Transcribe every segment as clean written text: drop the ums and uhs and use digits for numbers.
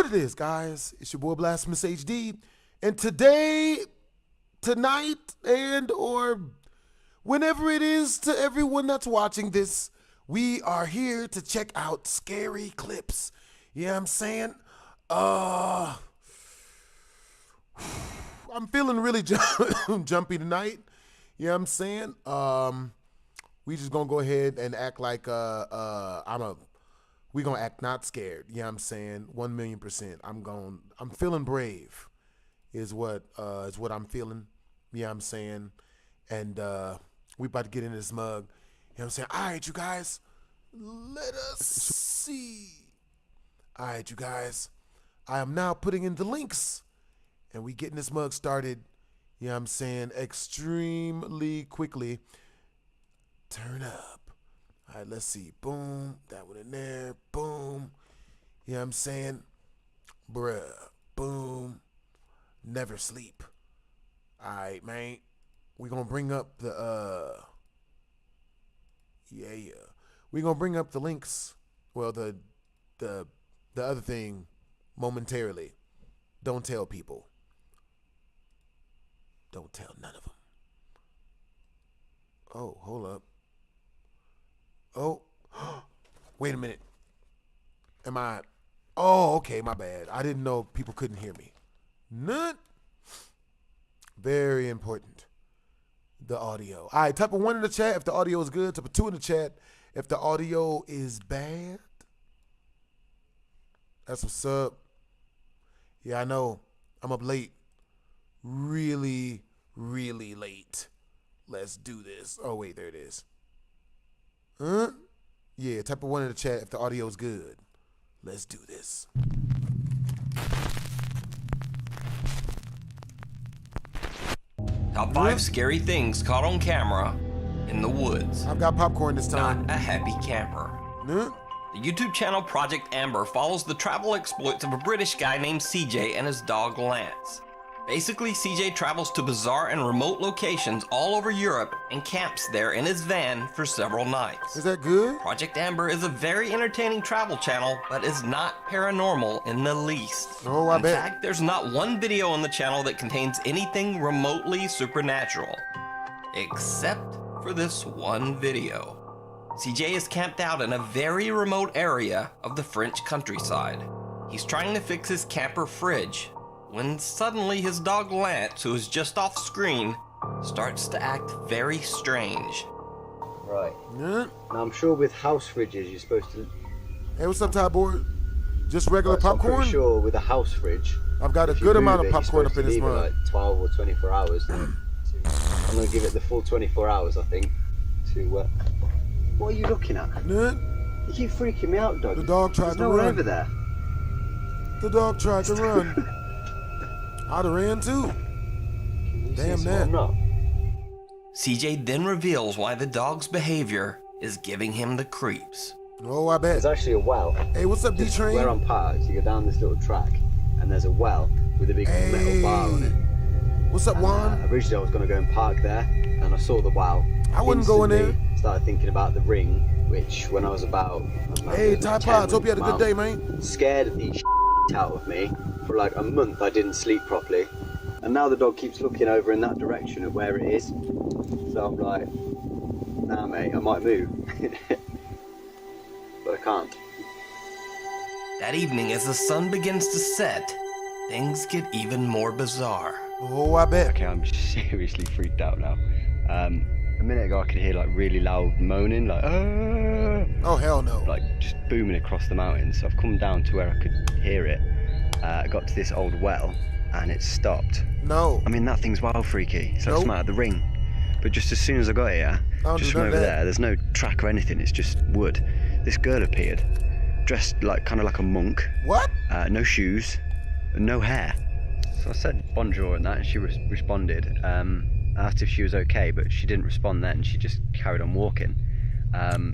What it is, guys? It's your boy Blasphemous HD, and today, tonight, and or whenever it is to everyone that's watching this, we are here to check out scary clips. You know what I'm saying? I'm feeling really jumpy tonight. You know what I'm saying? We just gonna go ahead and act like we gonna act not scared. You know what I'm saying? 1,000,000%. I'm feeling brave is what I'm feeling. You know what I'm saying? And we about to get into this mug. You know what I'm saying? All right, you guys, let us see. All right, you guys, I am now putting in the links and we getting this mug started. You know what I'm saying? Extremely quickly. Turn up. All right, let's see. Boom. That one in there. Boom. You know what I'm saying? Bruh. Boom. Never sleep. All right, man. We're going to bring up the, yeah. We're going to bring up the links. Well, the other thing momentarily. Don't tell people. Don't tell none of them. Oh, hold up. Oh, wait a minute. Oh, okay, my bad. I didn't know people couldn't hear me. None. Very important. The audio. All right, type of 1 in the chat if the audio is good. Type of 2 in the chat if the audio is bad. That's what's up. Yeah, I know. I'm up late. Really, really late. Let's do this. Oh, wait, there it is. Huh? Yeah, type of 1 in the chat if the audio is good. Let's do this. Top 5 scary things caught on camera in the woods. I've got popcorn this time. Not a happy camper. Huh? The YouTube channel Project Amber follows the travel exploits of a British guy named CJ and his dog Lance. Basically, CJ travels to bizarre and remote locations all over Europe and camps there in his van for several nights. Is that good? Project Amber is a very entertaining travel channel, but is not paranormal in the least. Oh, I bet. In fact, there's not one video on the channel that contains anything remotely supernatural. Except for this one video. CJ is camped out in a very remote area of the French countryside. He's trying to fix his camper fridge, when suddenly his dog Lance, who is just off screen, starts to act very strange. Right. Yeah. Now I'm sure with house fridges you're supposed to... Hey, what's up, Top Board? Just regular popcorn? I'm pretty sure with a house fridge... I've got a good amount of popcorn up in this mug. Like 12 or 24 hours. I'm going to give it the full 24 hours, I think, to... What are you looking at? Nut? You keep freaking me out, dog. The dog tried to run. run. Over there. The dog tried to run. I'd have ran too. Damn that. CJ then reveals why the dog's behavior is giving him the creeps. Oh, I bet. There's actually a well. Hey, what's up, D-Train? Where I'm parked, you go down this little track, and there's a well with a big metal bar on it. What's up, Juan? Originally I was going to go and park there, and I saw the well. I wouldn't go in there. Started thinking about the ring, which when I was about... Hey, Tide Pods, hope you had a good day, man. Scared the out of me. For like a month I didn't sleep properly. And now the dog keeps looking over in that direction at where it is. So I'm like, nah mate, I might move. But I can't. That evening, as the sun begins to set, things get even more bizarre. Oh, I bet. Okay, I'm seriously freaked out now. A minute ago I could hear like really loud moaning, like oh hell no, like just booming across the mountains. So I've come down to where I could hear it. I got to this old well and it stopped. No. I mean that thing's wild freaky. So I smelled the ring. But just as soon as I got here, just from over there, there's no track or anything. It's just wood. This girl appeared, dressed like kind of like a monk. What? No shoes, no hair. So I said bonjour and that, and she responded. I asked if she was okay, but she didn't respond then. She just carried on walking.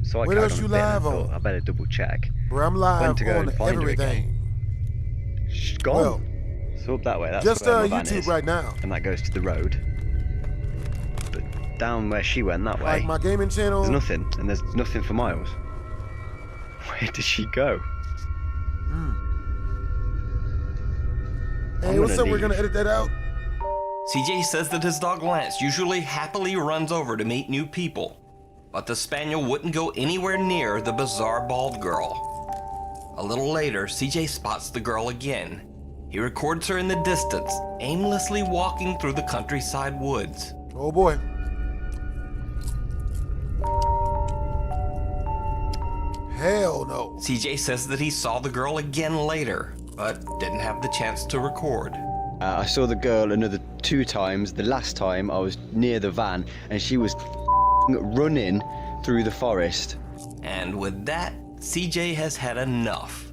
So I carried on a bit and I thought I better double check. Bro, I'm live Went to go on and find everything. Her again. She's gone. Well, so up that way, that's just where my van YouTube is, right now. And that goes to the road. But down where she went that way, like my gaming channel, there's nothing, and there's nothing for miles. Where did she go? Hey, what's up? We're gonna edit that out. CJ says that his dog Lance usually happily runs over to meet new people, but the spaniel wouldn't go anywhere near the bizarre bald girl. A little later, CJ spots the girl again. He records her in the distance, aimlessly walking through the countryside woods. Oh boy. Hell no. CJ says that he saw the girl again later, but didn't have the chance to record. I saw the girl another 2 times. The last time I was near the van and she was running through the forest. And with that, CJ has had enough.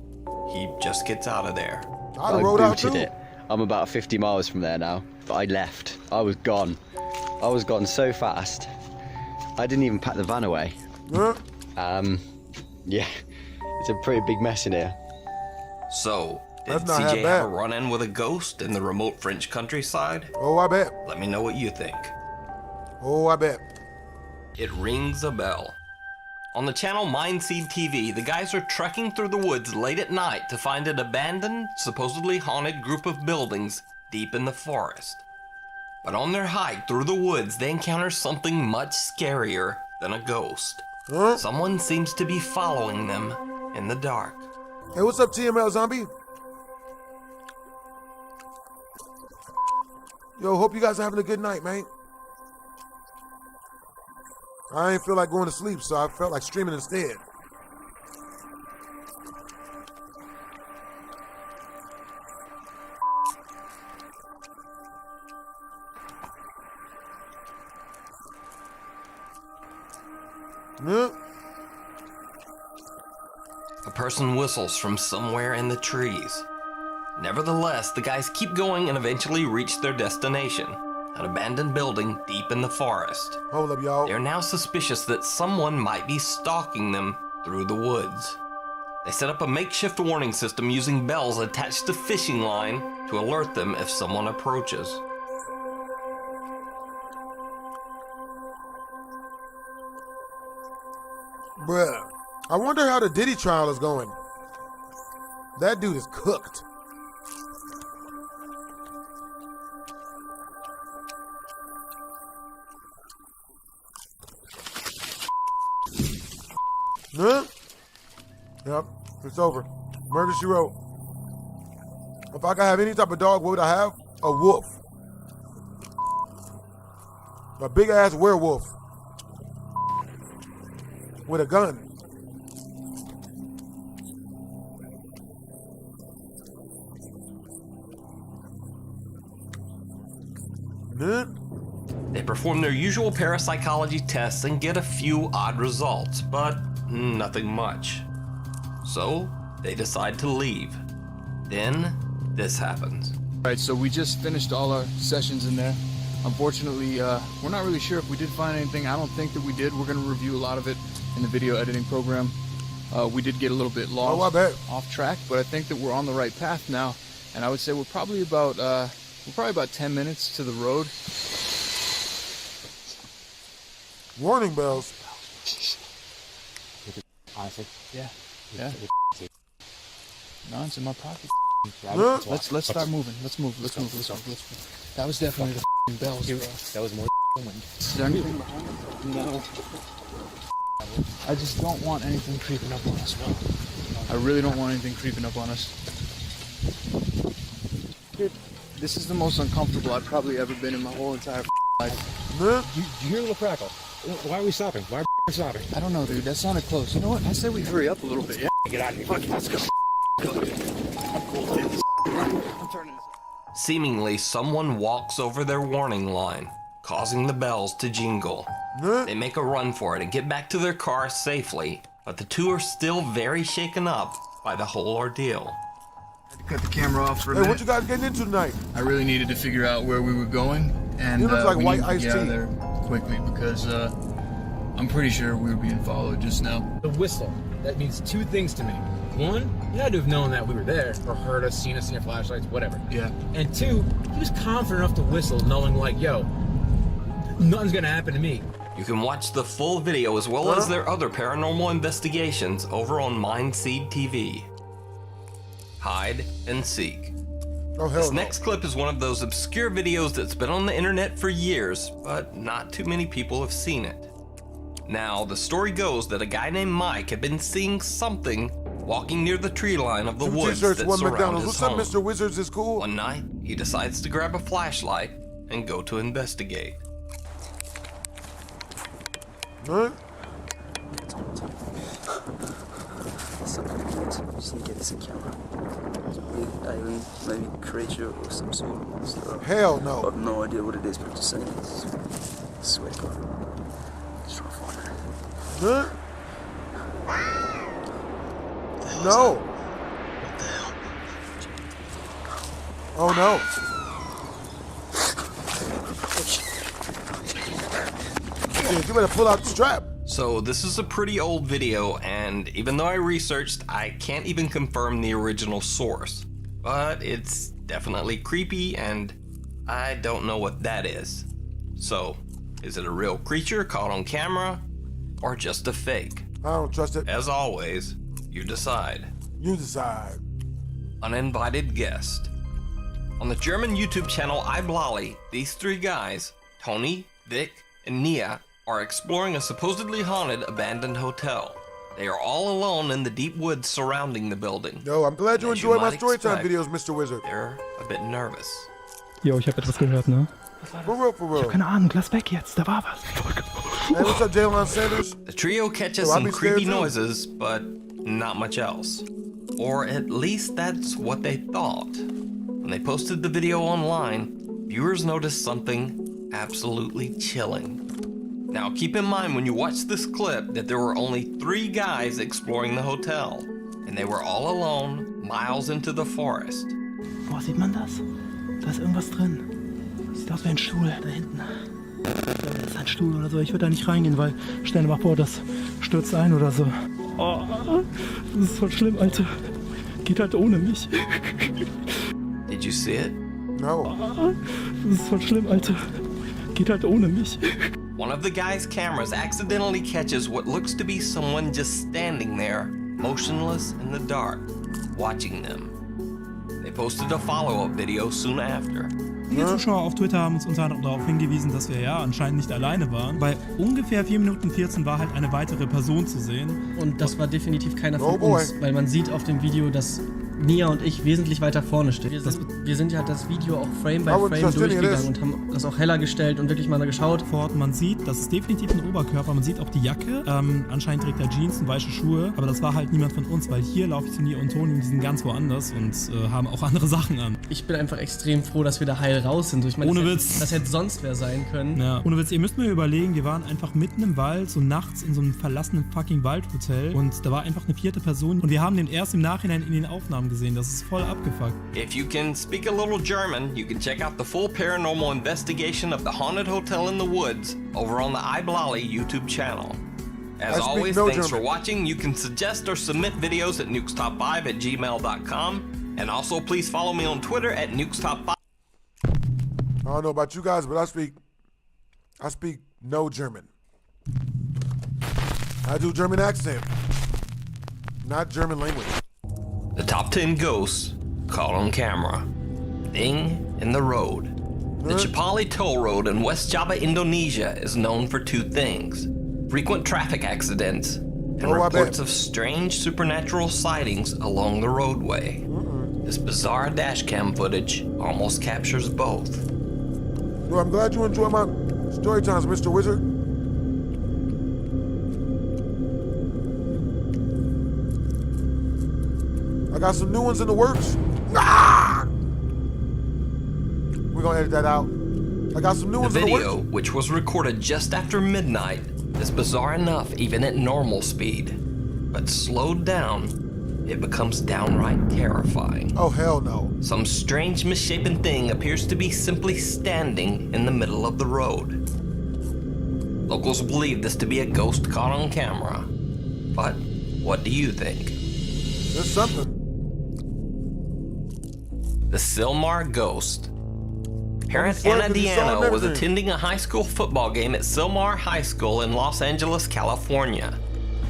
He just gets out of there. I'd have rode out booted too. it. I'm about 50 miles from there now, but I left. I was gone. I was gone so fast. I didn't even pack the van away. Huh? Yeah, it's a pretty big mess in here. So, did That's not half CJ bad. have a run-in with a ghost in the remote French countryside? Oh, I bet. Let me know what you think. Oh, I bet. It rings a bell. On the channel Mindseed TV, the guys are trekking through the woods late at night to find an abandoned, supposedly haunted group of buildings deep in the forest. But on their hike through the woods, they encounter something much scarier than a ghost. Huh? Someone seems to be following them in the dark. Hey, what's up, TML Zombie? Yo, hope you guys are having a good night, man. I ain't feel like going to sleep, so I felt like streaming instead. Yeah. A person whistles from somewhere in the trees. Nevertheless, the guys keep going and eventually reach their destination, an abandoned building deep in the forest. Hold up, y'all. They're now suspicious that someone might be stalking them through the woods. They set up a makeshift warning system using bells attached to fishing line to alert them if someone approaches. Bruh, I wonder how the Diddy trial is going. That dude is cooked. Huh? Yep, it's over. Murder, she wrote. If I could have any type of dog, what would I have? A wolf. A big ass werewolf. With a gun. Huh? They perform their usual parapsychology tests and get a few odd results, but nothing much. So, they decide to leave. Then, this happens. Right, so we just finished all our sessions in there. Unfortunately, we're not really sure if we did find anything. I don't think that we did. We're going to review a lot of it in the video editing program. We did get a little bit lost, Oh, I bet. off track, but I think that we're on the right path now. And I would say we're probably about 10 minutes to the road. Warning bells. Honestly, Yeah. No, it's in my pocket. Huh? Let's start moving. Let's move. That was definitely the bells, bro. that was more wind. Is there anything behind it? No. I just don't want anything creeping up on us. I really don't want anything creeping up on us. Dude, this is the most uncomfortable I've probably ever been in my whole entire life. Huh? You hear the crackle? Why are we stopping? Why are we stopping? I don't know, dude. That sounded close. You know what? I say we hurry up a little bit. Yeah. Get out of here. Fuck it, let's go. I'm turning this. Seemingly, someone walks over their warning line, causing the bells to jingle. Huh? They make a run for it and get back to their car safely, but the two are still very shaken up by the whole ordeal. Cut the camera off for a Hey, minute. what you guys getting into tonight? I really needed to figure out where we were going, and You look like we white needed to iced get out of tea. there quickly because I'm pretty sure we were being followed just now. The whistle. That means two things to me. One, you had to have known that we were there, or heard us, seen your flashlights, whatever. Yeah. And two, he was confident enough to whistle, knowing like, yo, nothing's gonna happen to me. You can watch the full video as well as their other paranormal investigations over on Mindseed TV. Hide and seek. Oh, hell This no. next clip is one of those obscure videos that's been on the internet for years, but not too many people have seen it. Now, the story goes that a guy named Mike had been seeing something walking near the tree line of the 2 woods t-shirts, that 1 surround McDonald's. his What's up, home. Mr. Wizards is cool. One night, he decides to grab a flashlight and go to investigate. Huh? Some kids in camera. Maybe creature or some sort of monster. Hell I no. have no idea what it is, but just saying it's sweat. Let's try to find it. Huh? No. What the hell? Oh no. Shit, you better pull out the strap. So this is a pretty old video, and even though I researched, I can't even confirm the original source. But it's definitely creepy, and I don't know what that is. So, is it a real creature caught on camera, or just a fake? I don't trust it. As always, you decide. You decide. Uninvited guest. On the German YouTube channel iBlali, these 3 guys, Tony, Vic, and Nia, are exploring a supposedly haunted abandoned hotel. They are all alone in the deep woods surrounding the building. Yo, I'm glad you As you enjoy my might storytime expect. videos, Mr. Wizard. They're a bit nervous. Jo, ich habe etwas gehört, ne? For real, for real. Keine Ahnung, lass weg jetzt, da war was. Hey, what's up, Jalen Sanders? The trio catches Yo, I'll some be scared creepy too. noises, but not much else. Or at least that's what they thought. When they posted the video online, viewers noticed something absolutely chilling. Now keep in mind when you watch this clip that there were only 3 guys exploring the hotel, and they were all alone, miles into the forest. Boah, sieht man das? Da ist irgendwas drin. Sieht aus wie ein Stuhl, da hinten. Das ist ein Stuhl oder so. Ich würde da nicht reingehen, weil stell dir mal vor, das stürzt ein oder so. Oh, das ist voll schlimm, Alter. Geht halt ohne mich. Did you see it? No. Das ist voll schlimm, Alter. Geht halt ohne mich. One of the guy's cameras accidentally catches what looks to be someone just standing there, motionless in the dark, watching them. They posted a follow-up video soon after. Die Zuschauer auf Twitter haben uns unter anderem darauf hingewiesen, dass wir ja anscheinend nicht alleine waren. Bei ungefähr 4 Minuten 14 war halt eine weitere Person zu sehen. Und das war definitiv keiner Oh von boy. uns, weil man sieht auf dem Video, dass Nia und ich wesentlich weiter vorne stehen. Wir sind ja das Video auch Frame by I would Frame just any of durchgegangen this. und haben das auch heller gestellt und wirklich mal geschaut. Fort, man sieht, das ist definitiv ein Oberkörper, man sieht auch die Jacke. Anscheinend trägt er Jeans und weiße Schuhe, aber das war halt niemand von uns, weil hier laufe ich zu Nia und Toni und die sind ganz woanders und haben auch andere Sachen an. Ich bin einfach extrem froh, dass wir da heil raus sind. Ich meine, Ohne das Witz. Das hätte sonst wer sein können. Ja, ohne Witz, ihr müsst mir überlegen, wir waren einfach mitten im Wald, so nachts in so einem verlassenen fucking Waldhotel und da war einfach eine 4. Person und wir haben den erst im Nachhinein in den Aufnahmen gesehen, das ist voll abgefuckt. If you can speak a little German, you can check out the full paranormal investigation of the haunted hotel in the woods over on the iBlali YouTube channel. As I speak always, no thanks German. for watching. You can suggest or submit videos at nukestop5@gmail.com. And also please follow me on Twitter at nukestop5. I don't know about you guys, but I speak no German. I do German accent, not German language. The top 10 ghosts caught on camera. Thing in the road. The Chipali Toll Road in West Java, Indonesia is known for 2 things. Frequent traffic accidents and Oh, I reports bet. of strange supernatural sightings along the roadway. This bizarre dashcam footage almost captures both. Well, I'm glad you enjoy my story times, Mr. Wizard. I got some new ones in the works. Ah! We're gonna edit that out. I got some new The ones in the video, works. which was recorded just after midnight, is bizarre enough even at normal speed. But slowed down, it becomes downright terrifying. Oh, hell no. Some strange misshapen thing appears to be simply standing in the middle of the road. Locals believe this to be a ghost caught on camera. But what do you think? There's something. The Silar Ghost. Parent What Anna happened? You saw Diano was everything. attending a high school football game at Silar High School in Los Angeles, California.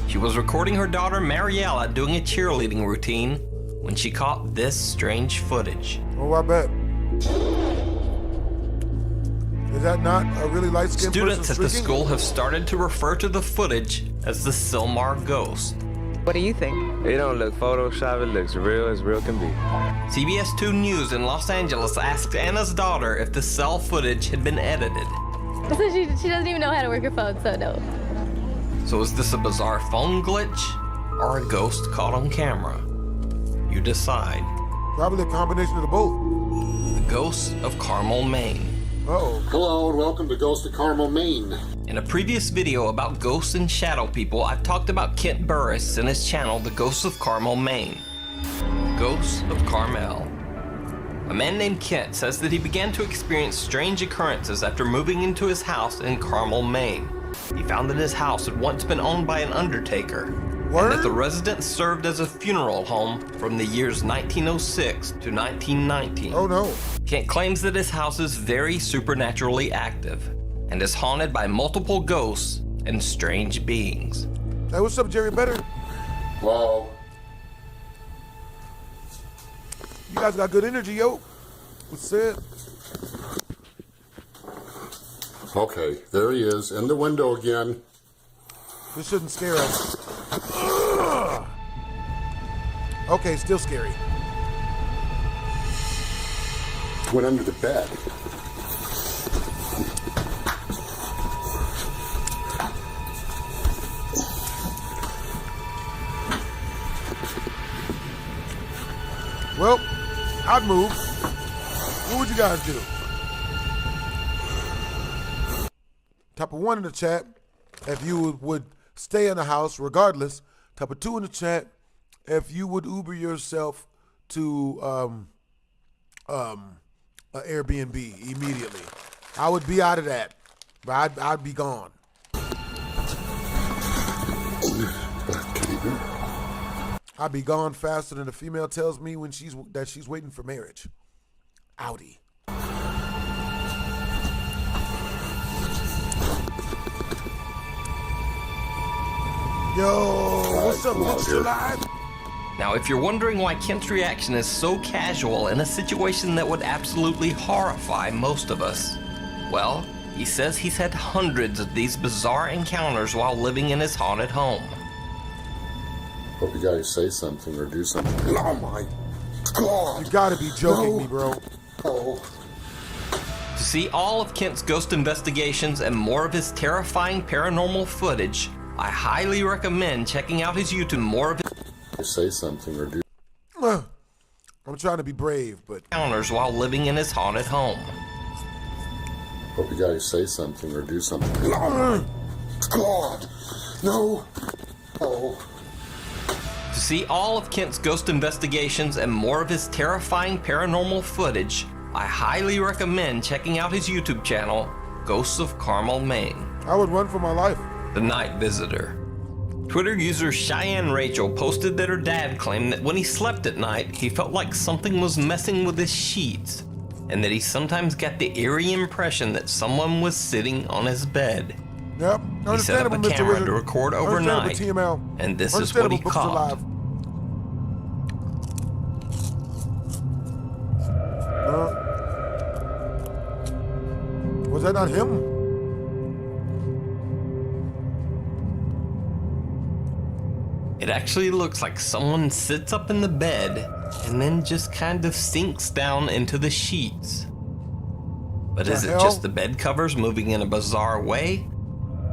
She was recording her daughter Mariella doing a cheerleading routine when she caught this strange footage. Oh, I bet. Is that not a really light-skinned person Students at the streaking? school have started to refer to the footage as the Silar ghost. What do you think? It don't look Photoshop, it looks real as real can be. CBS 2 News in Los Angeles asked Anna's daughter if the cell footage had been edited. So she doesn't even know how to work her phone, so no. So is this a bizarre phone glitch or a ghost caught on camera? You decide. Probably a combination of the both. The ghost of Carmel, Maine. Uh-oh. Hello and welcome to Ghost of Carmel, Maine. In a previous video about ghosts and shadow people, I've talked about Kent Burris and his channel, The Ghosts of Carmel, Maine. Ghosts of Carmel. A man named Kent says that he began to experience strange occurrences after moving into his house in Carmel, Maine. He found that his house had once been owned by an undertaker, and that the residence served as a funeral home from the years 1906 to 1919. Oh no. Kent claims that his house is very supernaturally active and is haunted by multiple ghosts and strange beings. Hey, what's up, Jerry Better? Wow. You guys got good energy, yo. What's it? Okay, there he is, in the window again. This shouldn't scare us. Ugh. Okay, still scary. Went under the bed. Well, I'd move. What would you guys do? Type of 1 in the chat if you would stay in the house regardless. Type of 2 in the chat if you would Uber yourself to an Airbnb immediately. I would be out of that, but I'd be gone. I'd be gone faster than a female tells me when she's waiting for marriage. Audi. Yo, what's up, Mr. Live? Now, if you're wondering why Kent's reaction is so casual in a situation that would absolutely horrify most of us, well, he says he's had hundreds of these bizarre encounters while living in his haunted home. Hope you guys say something or do something. Oh my God! You gotta be joking me, bro. Oh. To see all of Kent's ghost investigations and more of his terrifying paranormal footage, I highly recommend checking out his YouTube more of his Say something or do. I'm trying to be brave, but encounters while living in his haunted home. Hope you guys say something or do something. Oh my God! No! Oh. To see all of Kent's ghost investigations and more of his terrifying paranormal footage, I highly recommend checking out his YouTube channel, Ghosts of Carmel, Maine. I would run for my life. The Night Visitor. Twitter user Cheyenne Rachel posted that her dad claimed that when he slept at night, he felt like something was messing with his sheets, and that he sometimes got the eerie impression that someone was sitting on his bed. Yep. He set up a camera to record overnight, TML. and this is what he Books caught. Alive. Was that not him? It actually looks like someone sits up in the bed and then just kind of sinks down into the sheets. But is it just the bed covers moving in a bizarre way?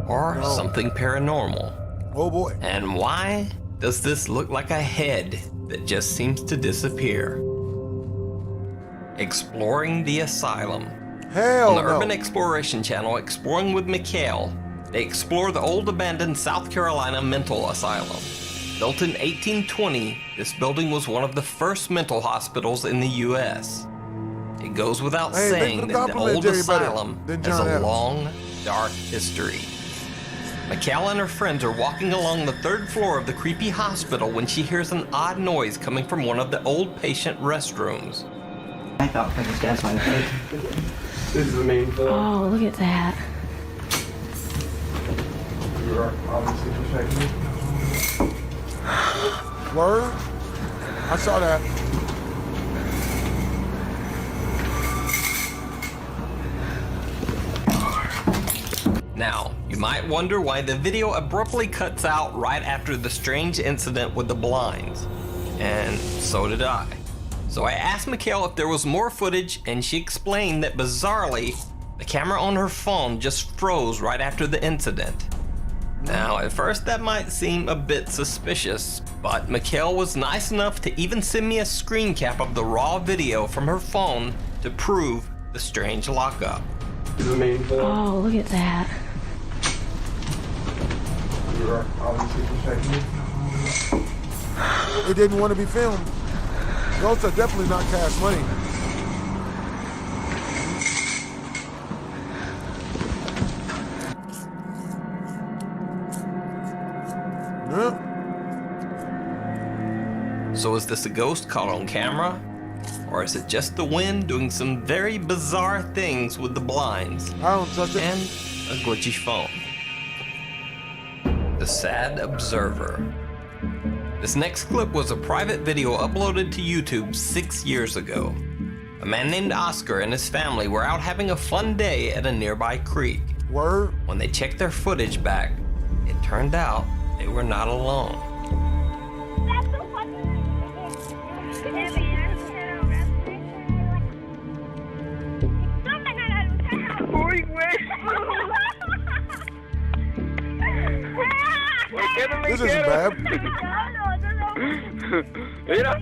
Or something paranormal? Oh boy. And why does this look like a head that just seems to disappear? Exploring the Asylum. Hell On the no. Urban Exploration channel, Exploring with Mikhail, they explore the old abandoned South Carolina mental asylum. Built in 1820, this building was one of the first mental hospitals in the U.S. It goes without saying that the old asylum has a long, dark history. Mikhail and her friends are walking along the 3rd floor of the creepy hospital when she hears an odd noise coming from one of the old patient restrooms. I thought for this guy's my face. This is the main floor. Oh, look at that. You are obviously checking. Word? I saw that. Now, you might wonder why the video abruptly cuts out right after the strange incident with the blinds. And so did I. So I asked Mikhail if there was more footage, and she explained that bizarrely, the camera on her phone just froze right after the incident. Now, at first that might seem a bit suspicious, but Mikhail was nice enough to even send me a screen cap of the raw video from her phone to prove the strange lockup. Oh, look at that. It didn't want to be filmed. Ghosts are definitely not cash money. Yeah. So is this a ghost caught on camera? Or is it just the wind doing some very bizarre things with the blinds? I don't trust it. And a glitchy phone. The Sad Observer. This next clip was a private video uploaded to YouTube 6 years ago. A man named Oscar and his family were out having a fun day at a nearby creek. Word? When they checked their footage back, it turned out they were not alone. This isn't bad. Mira.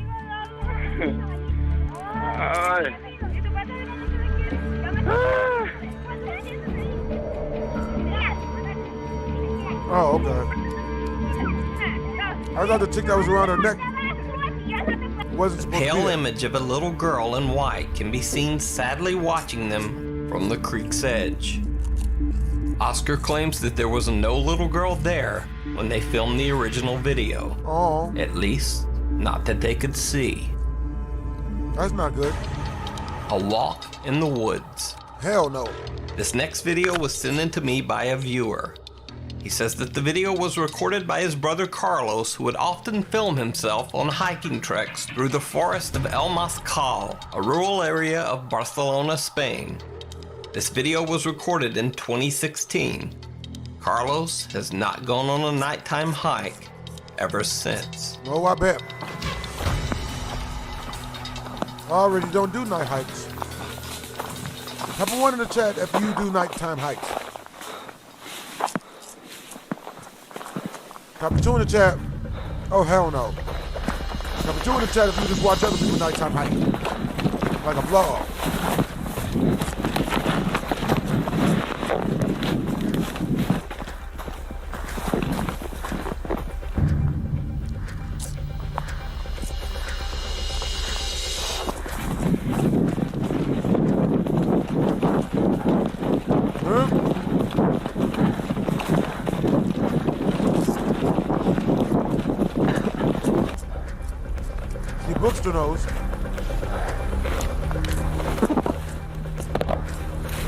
Ay. Oh, okay. I thought the chick that was around her neck wasn't supposed to be Pale there. image of a little girl in white can be seen sadly watching them from the creek's edge. Oscar claims that there was no little girl there when they filmed the original video. Oh. At least, not that they could see. That's not good. A walk in the woods. Hell no. This next video was sent in to me by a viewer. He says that the video was recorded by his brother Carlos, who would often film himself on hiking treks through the forest of El Mascal, a rural area of Barcelona, Spain. This video was recorded in 2016. Carlos has not gone on a nighttime hike ever since. Oh, I bet. I already don't do night hikes. Type a 1 in the chat if you do nighttime hikes. Type a 2 in the chat. Oh, hell no. Type a 2 in the chat if you just watch other people nighttime hiking. Like a vlog. Bookster knows.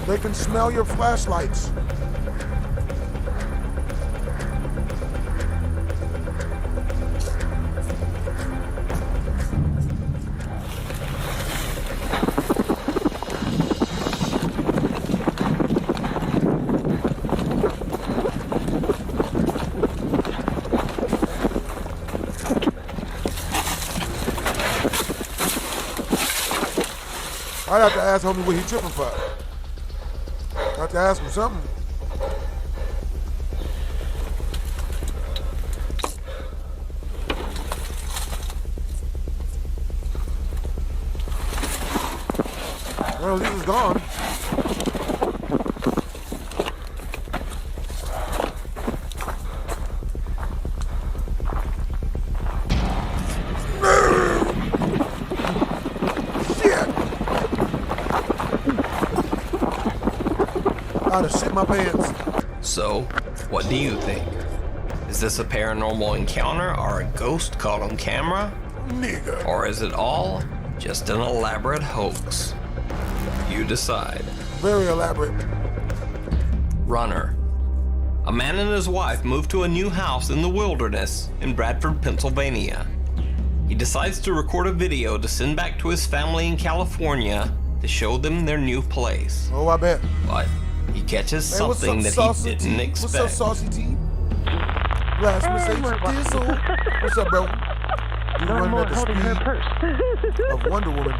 They can smell your flashlights. I'd have to ask homie what he tripping for. I have to ask him something. Well, this is gone. I'd have shit my pants. So, what do you think? Is this a paranormal encounter or a ghost caught on camera? Nigga. Or is it all just an elaborate hoax? You decide. Very elaborate. Runner. A man and his wife moved to a new house in the wilderness in Bradford, Pennsylvania. He decides to record a video to send back to his family in California to show them their new place. Oh, I bet. But he catches Hey, what's something up, that Saucy he didn't T? expect. What's up, Saucy T? Blasphemous H. Diesel. What's up, bro? You running at the speed of Wonder Woman.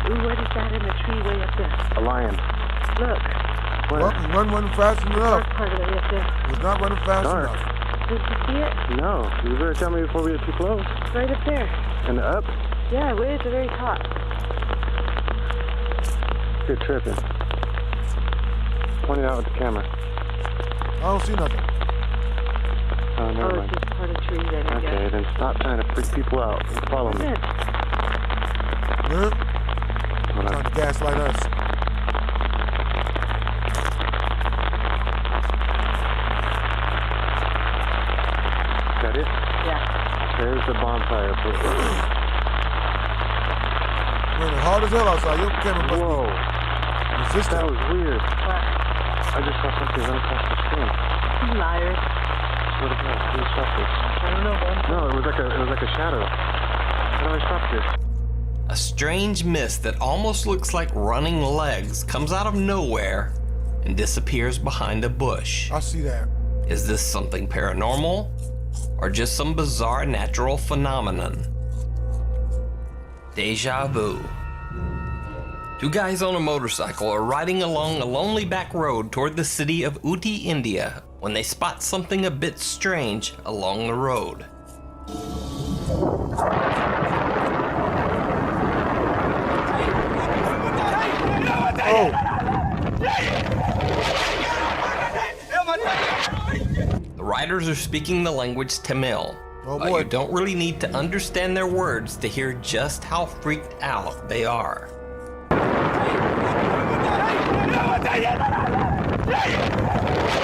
What is that in the tree way up there? A lion. Look. Well, he wasn't fast enough. Part of it way up there. He was not running fast Dark. enough. Did you see it? No, you better tell me before we get too close. Right up there. And up? Yeah, way at the very top. You're tripping. Point it out with the camera. I don't see nothing. Oh, never Oh, mind. it's just part of tree then, I Okay, guess. then stop trying to freak people out and follow me. Good. Huh? Hold Trying on. to gaslight us. Got it? Yeah. There's the bonfire. Raining hard as hell outside. Your camera must Whoa. be resistant. That was weird. What? I just saw something run across the screen. Liar. Swear to God, who stopped this? I don't know, man. No, it was like a shadow. How do I stop this? A strange mist that almost looks like running legs comes out of nowhere and disappears behind a bush. I see that. Is this something paranormal or just some bizarre natural phenomenon? Deja vu. Two guys on a motorcycle are riding along a lonely back road toward the city of Uti, India, when they spot something a bit strange along the road. Oh. The riders are speaking the language Tamil, Oh, but boy. you don't really need to understand their words to hear just how freaked out they are.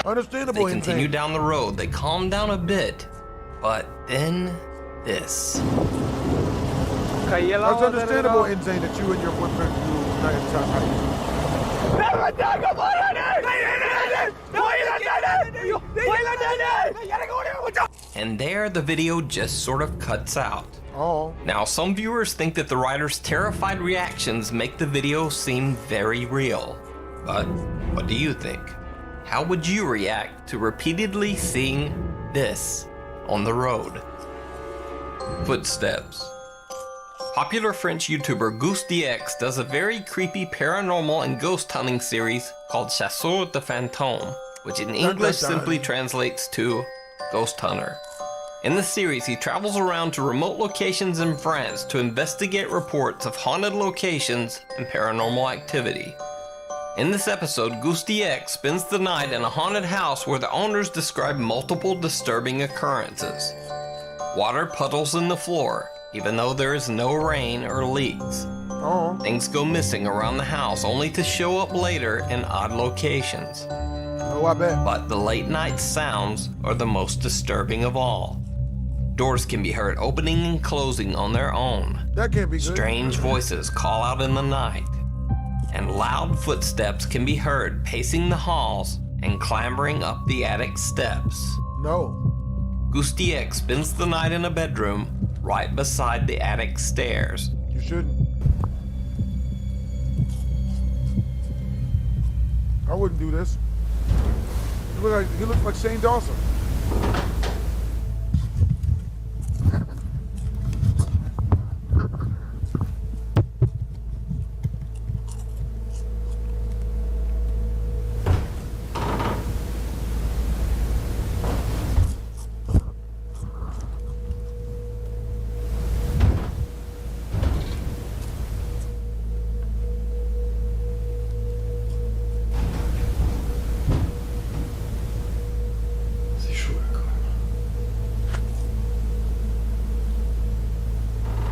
Understandable. They continue insane. down the road, they calm down a bit, but then this. That's understandable, insane, that you and your boyfriend do night and time hiking. And there the video just sort of cuts out. Oh. Now, some viewers think that the writer's terrified reactions make the video seem very real. But what do you think? How would you react to repeatedly seeing this on the road? Footsteps. Popular French YouTuber GousteX does a very creepy paranormal and ghost hunting series called Chasseur de Fantômes, which in English simply translates to Ghost Hunter. In the series, he travels around to remote locations in France to investigate reports of haunted locations and paranormal activity. In this episode, GousteX spends the night in a haunted house where the owners describe multiple disturbing occurrences. Water puddles in the floor, even though there is no rain or leaks. Oh. Things go missing around the house only to show up later in odd locations. Oh, I bet. But the late night sounds are the most disturbing of all. Doors can be heard opening and closing on their own. That can't be good. Strange voices call out in the night. And loud footsteps can be heard pacing the halls and clambering up the attic steps. No. GousteX spends the night in a bedroom right beside the attic stairs. You shouldn't. I wouldn't do this. He looks like Shane Dawson.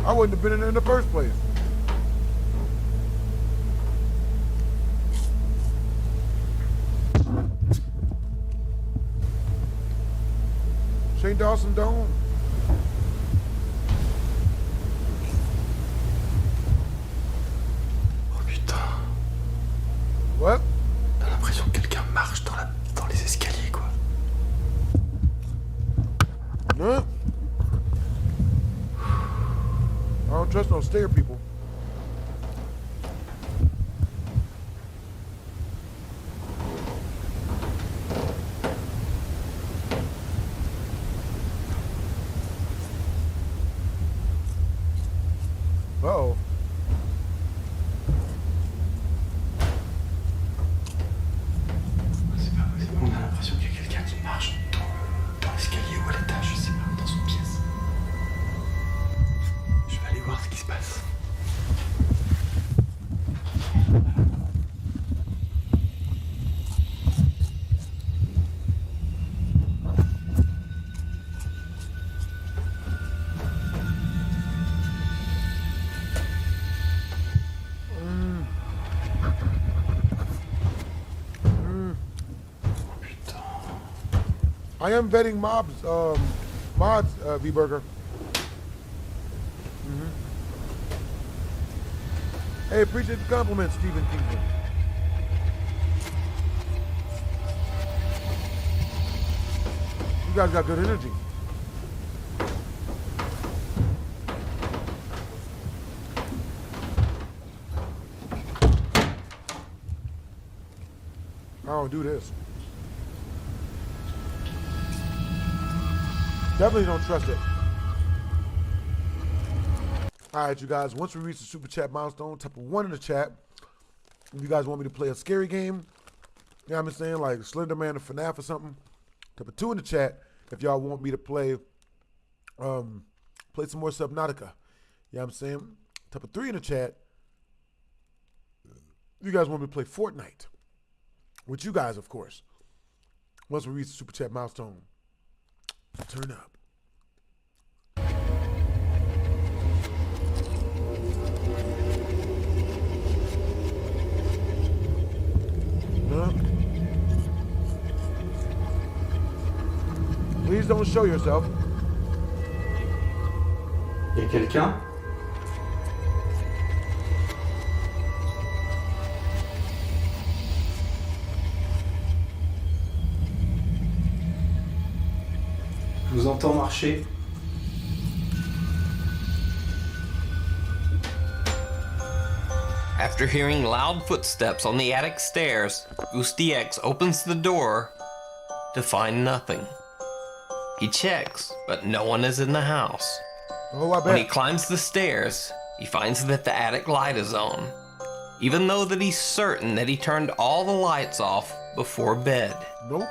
I wouldn't have been in there in the first place. Shane Dawson Dome. Oh putain. What? T'as l'impression que quelqu'un marche dans les escaliers, quoi. Huh? don't trust those stair people. Uh-oh. On a l'impression qu'il y a quelqu'un qui marche dans l'escalier ou à l'étage, je sais pas, dans une pièce. Je vais aller voir ce qui se passe. I am vetting mods, V-Burger. Hey, appreciate the compliment, Stephen Kingston. You guys got good energy. I don't do this. Definitely don't trust it. All right, you guys, once we reach the super chat milestone, type of 1 in the chat. If you guys want me to play a scary game, you know what I'm saying, like Slender Man or FNAF or something, type of 2 in the chat if y'all want me to play play some more Subnautica. You know what I'm saying? Type of 3 in the chat. You guys want me to play Fortnite. With you guys, of course. Once we reach the super chat milestone. Turn up. Huh? Please don't show yourself. Y a quelqu'un? Je vous entends marcher. After hearing loud footsteps on the attic stairs, Goosty X opens the door to find nothing. He checks, but no one is in the house. Oh, I bet. When he climbs the stairs, he finds that the attic light is on, even though that he's certain that he turned all the lights off before bed. Nope.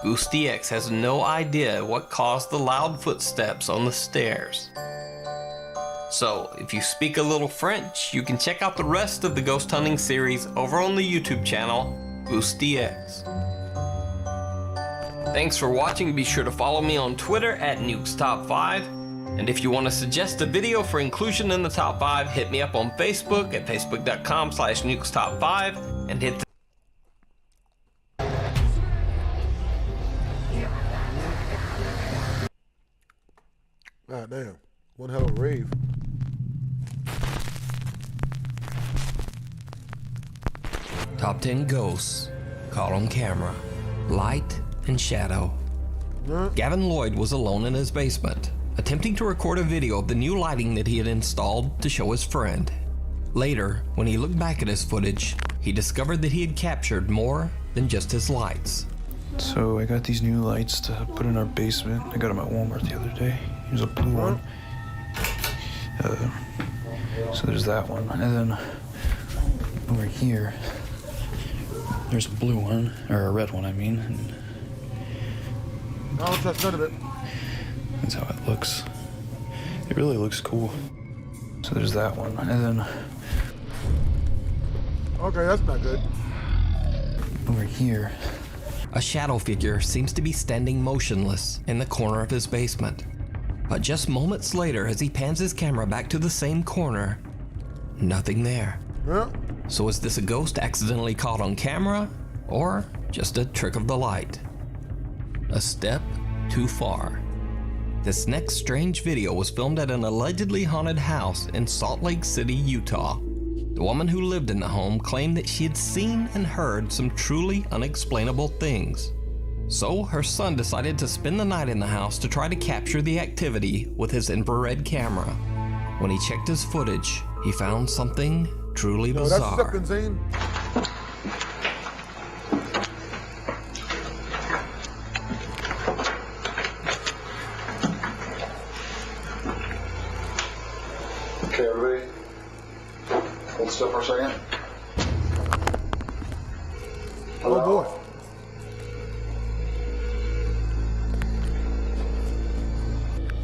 Goosty X has no idea what caused the loud footsteps on the stairs. So, if you speak a little French, you can check out the rest of the ghost hunting series over on the YouTube channel, Goosty X. Thanks for watching. Be sure to follow me on Twitter at NukesTop5. And if you want to suggest a video for inclusion in the top 5, hit me up on Facebook at facebook.com/NukesTop5 and hit the God damn. One hell of a rave. Top 10 ghosts caught on camera. Light and shadow. Gavin Lloyd was alone in his basement, attempting to record a video of the new lighting that he had installed to show his friend. Later, when he looked back at his footage, he discovered that he had captured more than just his lights. So I got these new lights to put in our basement. I got them at Walmart the other day. Here's a blue one. So there's that one. And then over here, there's a blue one, or a red one, I mean. And I don't trust none of it. that's how it looks. It really looks cool. So there's that one. And then okay, that's not good. over here, a shadow figure seems to be standing motionless in the corner of his basement. But just moments later, as he pans his camera back to the same corner, nothing there. Yeah. So is this a ghost accidentally caught on camera, or just a trick of the light? A step too far. This next strange video was filmed at an allegedly haunted house in Salt Lake City, Utah. The woman who lived in the home claimed that she had seen and heard some truly unexplainable things. So her son decided to spend the night in the house to try to capture the activity with his infrared camera. When he checked his footage, he found something truly Yo, that's bizarre. sucking, Zane. Okay, everybody, hold still for a second. Oh boy.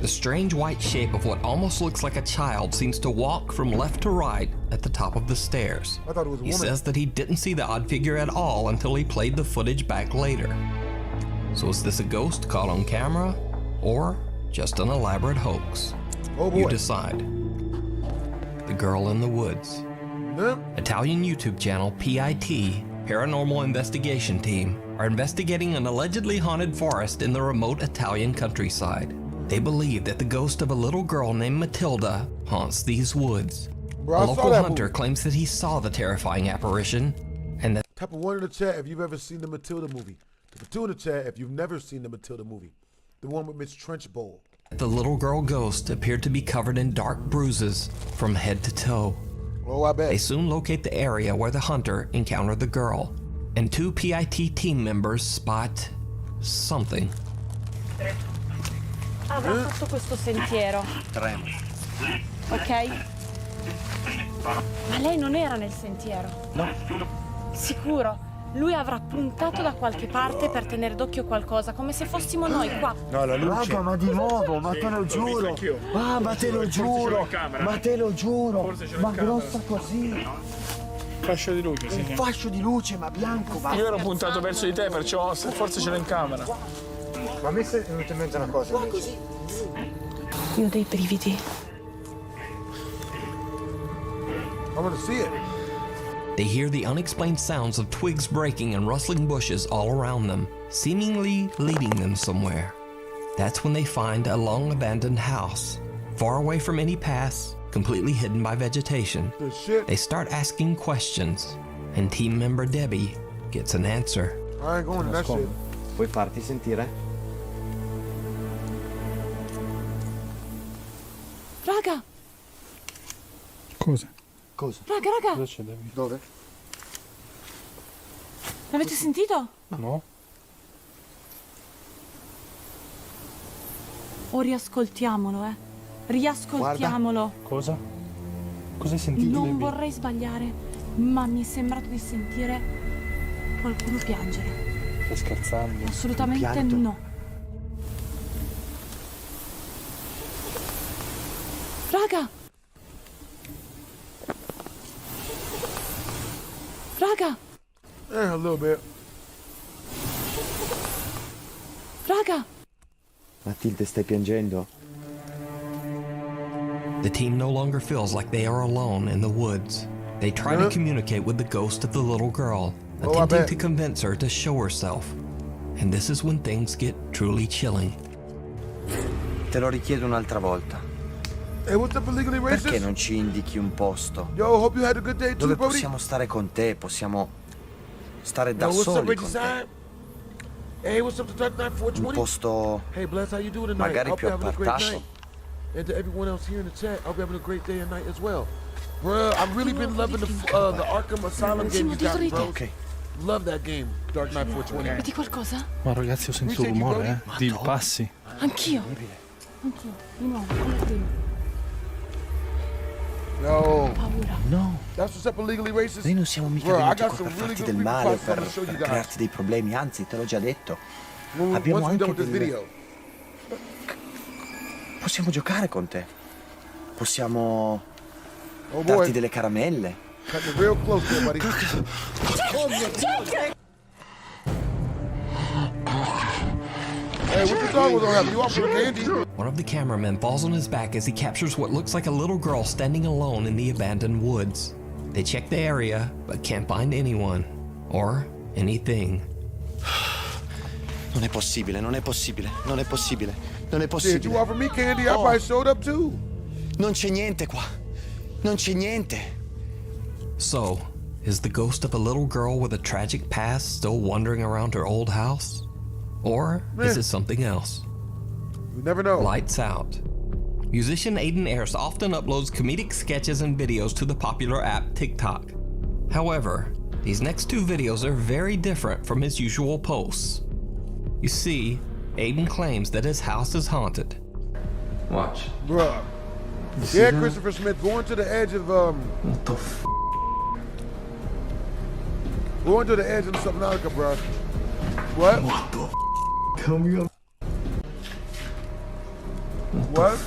The strange white shape of what almost looks like a child seems to walk from left to right at the top of the stairs. I thought it was a He woman. says that he didn't see the odd figure at all until he played the footage back later. So is this a ghost caught on camera or just an elaborate hoax? Oh boy. You decide. The Girl in the Woods. Yeah. Italian YouTube channel PIT, Paranormal Investigation Team, are investigating an allegedly haunted forest in the remote Italian countryside. They believe that the ghost of a little girl named Matilda haunts these woods. Bro, A I saw local that hunter movie. claims that he saw the terrifying apparition and that Type of one in the chat if you've ever seen the Matilda movie. Type of two in the chat if you've never seen the Matilda movie. The one with Miss Trenchbowl. the little girl ghost appeared to be covered in dark bruises from head to toe. Oh, I bet. They soon locate the area where the hunter encountered the girl, and two PIT team members spot something. Avrà fatto questo sentiero, ok? Ma lei non era nel sentiero. No. Sicuro. Lui avrà puntato da qualche parte per tenere d'occhio qualcosa, come se fossimo noi qua. No, la luce. Raga, ma di nuovo, ma te lo giuro. Ah, ma te lo giuro. Ma te lo giuro. Ma grossa così. Fascio di luce, sì. Un fascio di luce, ma bianco. Ma Io ero puntato verso di te, perciò forse ce l'ho in camera. Ma a me è venuta in mente una cosa invece. Io ho dei brividi. I want to see it. They hear the unexplained sounds of twigs breaking and rustling bushes all around them, seemingly leading them somewhere. That's when they find a long abandoned house, far away from any paths, completely hidden by vegetation. They start asking questions, and team member Debbie gets an answer. I ain't going to that shit. Puoi farti sentire? Raga! Cosa? Cosa? Raga, raga! Cosa c'è, Debbie? Dove? L'avete sentito? No. O riascoltiamolo, Riascoltiamolo. Cosa? Cosa hai sentito, Non Debbie? vorrei sbagliare, ma mi è sembrato di sentire qualcuno piangere. Stai scherzando? Assolutamente no. Raga! Raga! A little bit. Raga! Matilde, stai piangendo? The team no longer feels like they are alone in the woods. They try to communicate with the ghost of the little girl, attempting to convince her to show herself. And this is when things get truly chilling. Te lo richiedo un'altra volta. Hey, what's up, illegally racist? Perché non ci indichi un posto? Yo, hope you had a good day too, Dove Brody. possiamo stare con te, possiamo stare da Yo, what's up, soli Reggie con te. Side? Hey, what's up to Dark Knight 420? Un posto Hey, Bless, how you doing tonight? magari Hope più you're having a great appartato. night. And to everyone else here in the chat, I hope you're having a great day and night as well. Bruh, I've really been loving the Arkham Asylum game you got, bro. Ok. Love that game, Dark Knight 420. Vedi qualcosa? Ma ragazzi, ho sentito rumore, di passi. Anch'io. Anch'io. Di nuovo, come prima. No. Paura. No. That's what's up, illegally racist. Noi non siamo mica Bro, I venuti got qua some per really farti good del male o creepypasta I'm per gonna show you guys. crearti dei problemi, anzi te l'ho già detto. Once Abbiamo we're anche done with this delle... video. Possiamo giocare con te. Possiamo Oh darti boy. delle caramelle. Cutting it real close there, buddy. Hey, what the dog was gonna have? You offer candy? One of the cameramen falls on his back as he captures what looks like a little girl standing alone in the abandoned woods. They check the area, but can't find anyone or anything. Non è possibile, non è possibile, non è possibile, non è Did you possibile. offer me candy? I probably showed up too. Non c'è niente qua. Non c'è niente. So, is the ghost of a little girl with a tragic past still wandering around her old house? Or is it something else? You never know. Lights out. musician Aiden Ayers often uploads comedic sketches and videos to the popular app TikTok. However, these next two videos are very different from his usual posts. You see, Aiden claims that his house is haunted. Watch. Bruh. Yeah, Christopher Smith, going to the edge of, What the f? Going to the edge of Subnautica, bruh. What? What the f? Tell me up. What?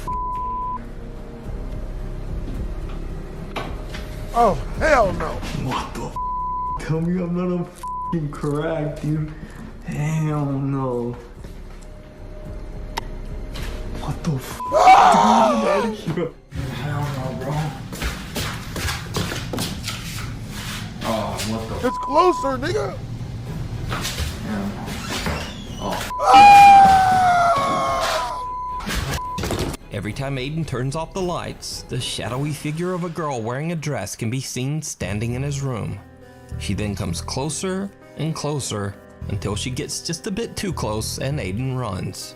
Oh, hell no. What the f? Tell me I'm not on f***ing crack, dude. Hell no. What the f? Ah! Hell no, bro. Oh, what the f? It's closer, nigga. Oh. Every time Aiden turns off the lights, the shadowy figure of a girl wearing a dress can be seen standing in his room. She then comes closer and closer until she gets just a bit too close and Aiden runs.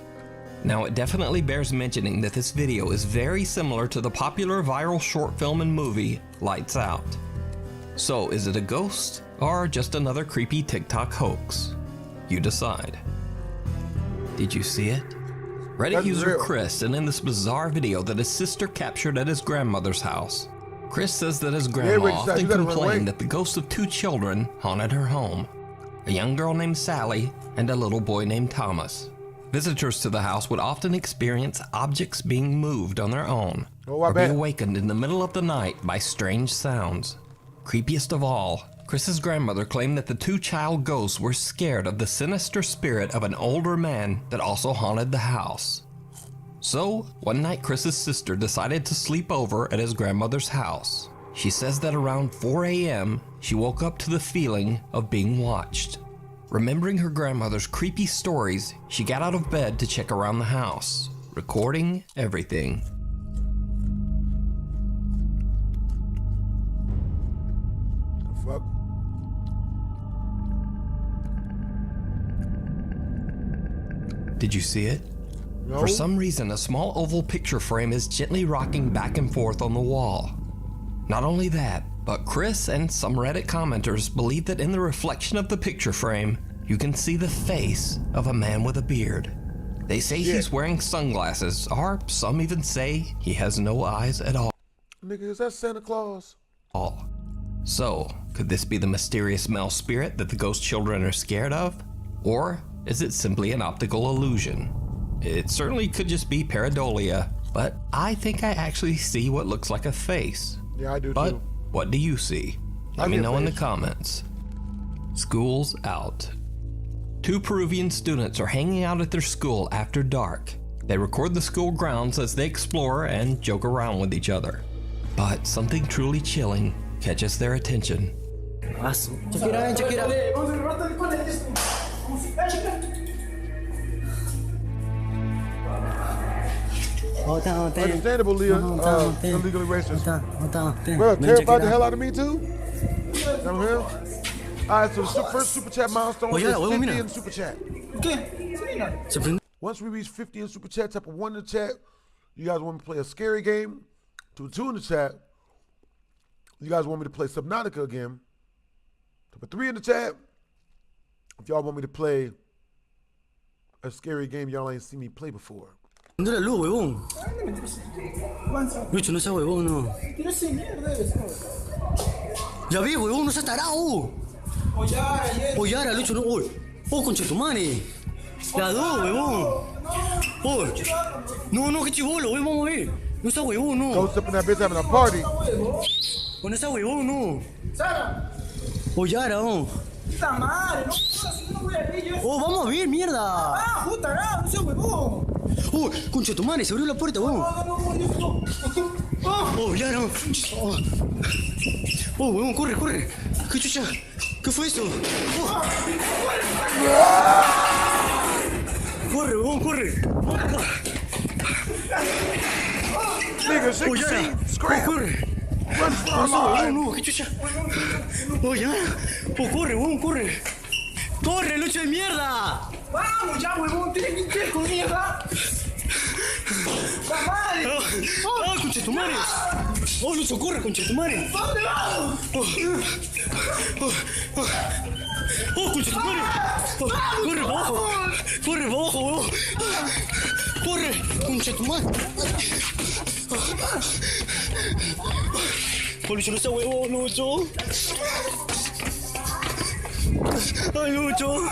Now, it definitely bears mentioning that this video is very similar to the popular viral short film and movie Lights Out. So, is it a ghost or just another creepy TikTok hoax? You decide. Did you see it? Reddit That's user real. Chris sent in this bizarre video that his sister captured at his grandmother's house. Chris says that his grandma Rich, often you gotta run away. complained that the ghosts of two children haunted her home, a young girl named Sally and a little boy named Thomas. Visitors to the house would often experience objects being moved on their own, or be awakened in the middle of the night by strange sounds. Creepiest of all, Chris's grandmother claimed that the two child ghosts were scared of the sinister spirit of an older man that also haunted the house. So, one night Chris's sister decided to sleep over at his grandmother's house. She says that around 4 a.m., she woke up to the feeling of being watched. Remembering her grandmother's creepy stories, she got out of bed to check around the house, recording everything. The fuck? Did you see it? No. For some reason, a small oval picture frame is gently rocking back and forth on the wall. Not only that, but Chris and some Reddit commenters believe that in the reflection of the picture frame, you can see the face of a man with a beard. They say he's wearing sunglasses, or some even say he has no eyes at all. Nigga, is that Santa Claus? So, could this be the mysterious male spirit that the ghost children are scared of? Or is it simply an optical illusion? It certainly could just be pareidolia, but I think I actually see what looks like a face. Yeah, I do but too. What do you see? Let me know in the comments. School's out. Two Peruvian students are hanging out at their school after dark. They record the school grounds as they explore and joke around with each other. But something truly chilling catches their attention. Check it out, check it out. Understandable, Leah. Illegally racist. Bro, terrified the hell out of me too? Come here. Alright, so the first super chat milestone is 50 in super chat. Once we reach 50 in super chat, type of 1 in the chat. You guys want me to play a scary game? 2 in the chat. You guys want me to play Subnautica again? Type of 3 in the chat. If y'all want me to play a scary game y'all ain't seen me play before. Prende la luz, huevón. Lucho, no seas huevón, no. Ya vi, huevón, no seas tarado. Oyara, Lucho, no. Oh, conchetumare. La dos, huevón. Oh. No, qué chivolo, huevón, vamos a ver. No seas huevón, no. Ghost up in that bitch having a party. No seas huevón, no. Oyara, oh. Puta madre, no voy a ver yo. Oh, vamos a ver, mierda. Ah, puta, no seas huevón. Oh, conchetumare, se abrió la puerta, huevón. Oh, ya no. Oh, huevón, corre. ¿Qué chucha? ¿Qué fue eso? Oh. Corre, huevón, corre. Nigga, 16, scram. Corre. Run for our lives. No, ¿qué chucha? Oh, ya. Oh, corre, huevón, corre. ¡Corre, Lucho de mierda! ¡Vamos ya, huevón! ¡Tienes que ir con mierda! ¡La madre! tu madre! ¡Oh, Lucho, corre, concha tu madre! ¿Dónde vas? ¡Oh, concha tu madre! ¡Corre para abajo! ¡Corre para abajo, huevón! ¡Corre, concha tu madre! ¡Oh, Lucho, no está huevón, Lucho! ¡Ay, Lucho!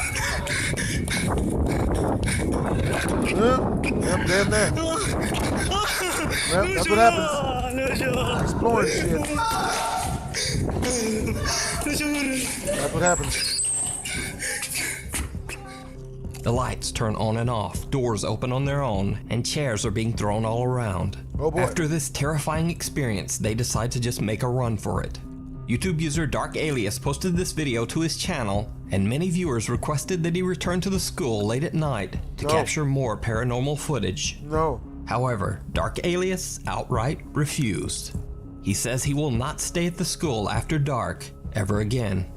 Yep, damn that. Well, that's what happens. Exploring shit. That's what happens. The lights turn on and off, doors open on their own, and chairs are being thrown all around. Oh boy. After this terrifying experience, they decide to just make a run for it. YouTube user Dark Alias posted this video to his channel, and many viewers requested that he return to the school late at night to capture more paranormal footage. No. However, Dark Alias outright refused. He says he will not stay at the school after dark ever again.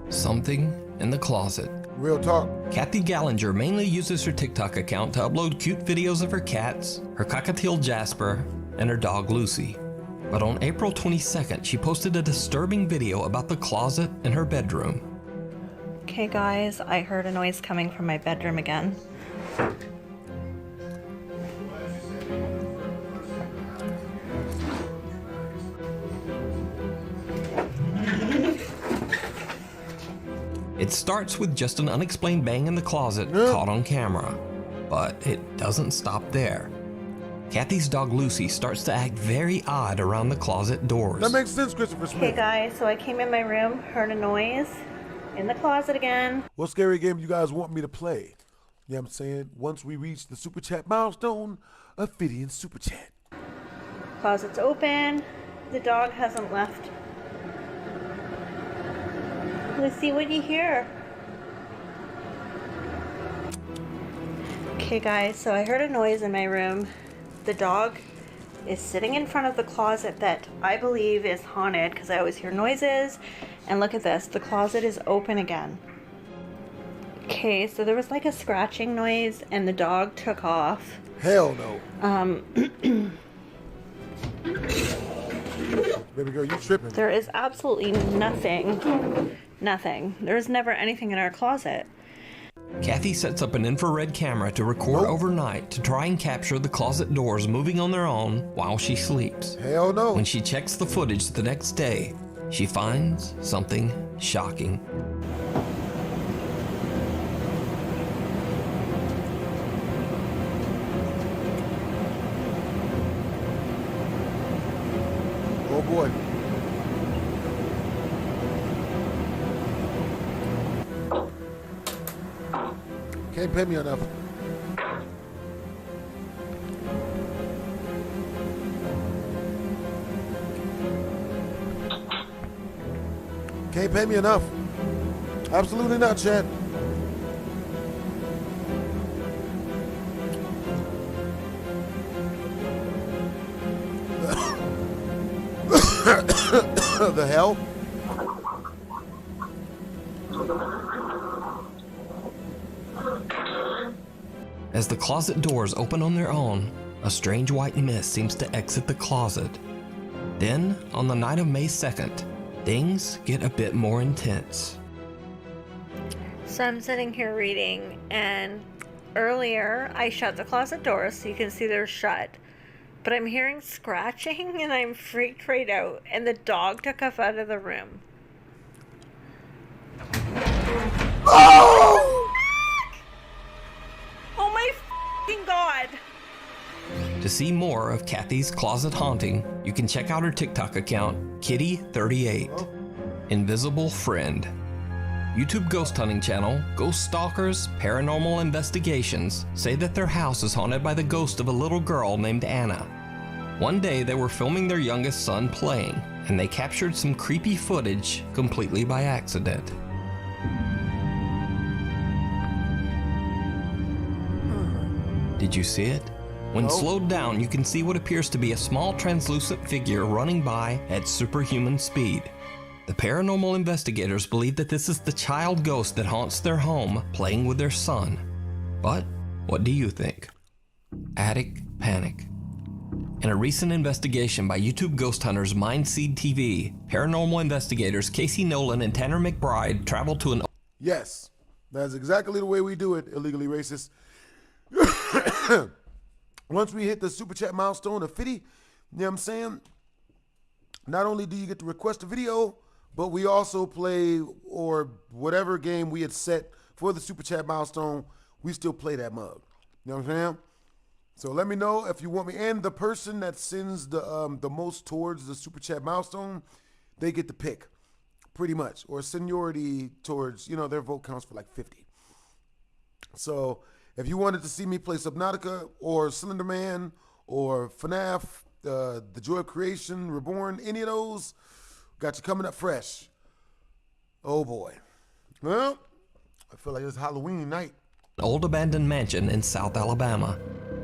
Something in the closet. Real talk. Kathy Gallinger mainly uses her TikTok account to upload cute videos of her cats, her cockatiel Jasper, and her dog Lucy. But on April 22nd, she posted a disturbing video about the closet in her bedroom. Okay guys, I heard a noise coming from my bedroom again. It starts with just an unexplained bang in the closet caught on camera, but it doesn't stop there. Kathy's dog Lucy starts to act very odd around the closet doors. That makes sense, Christopher Smith. Okay guys, so I came in my room, heard a noise in the closet again. What scary game you guys want me to play? You know what I'm saying? Once we reach the super chat milestone, a Fidian super chat. Closet's open. The dog hasn't left. Let's see what you hear. Okay guys, so I heard a noise in my room. The dog is sitting in front of the closet that I believe is haunted because I always hear noises. And look at this, the closet is open again. Okay, so there was like a scratching noise and the dog took off. Hell no. Baby girl, you tripping. There is absolutely nothing. Nothing. There's never anything in our closet. Kathy sets up an infrared camera to record overnight to try and capture the closet doors moving on their own while she sleeps. Hell no. When she checks the footage the next day, she finds something shocking. Oh boy. Can't pay me enough. Can't pay me enough. Absolutely not, Chad. The hell? As the closet doors open on their own, a strange white mist seems to exit the closet. Then, on the night of May 2nd, things get a bit more intense. So I'm sitting here reading, and earlier I shut the closet doors so you can see they're shut. But I'm hearing scratching and I'm freaked right out, and the dog took off out of the room. Oh! Oh my f***ing god! To see more of Kathy's closet haunting, you can check out her TikTok account, Kitty38. Invisible Friend. YouTube ghost hunting channel, Ghost Stalkers, Paranormal Investigations say that their house is haunted by the ghost of a little girl named Anna. One day they were filming their youngest son playing, and they captured some creepy footage completely by accident. Did you see it? When slowed down, you can see what appears to be a small translucent figure running by at superhuman speed. The paranormal investigators believe that this is the child ghost that haunts their home, playing with their son. But what do you think? Attic Panic. In a recent investigation by YouTube ghost hunters Mindseed TV, paranormal investigators Casey Nolan and Tanner McBride traveled to an... Yes, that's exactly the way we do it, illegally racist. Once we hit the super chat milestone of 50, you know what I'm saying? Not only do you get to request a video, but we also play, or whatever game we had set for the super chat milestone, we still play that mug. You know what I'm saying? So let me know if you want me. And the person that sends the most towards the super chat milestone, they get to pick, pretty much. Or seniority towards, you know, their vote counts for like 50. So if you wanted to see me play Subnautica or Slender Man or FNAF, The Joy of Creation, Reborn, any of those, got you coming up fresh. Oh boy. Well, I feel like it's Halloween night. Old abandoned mansion in South Alabama.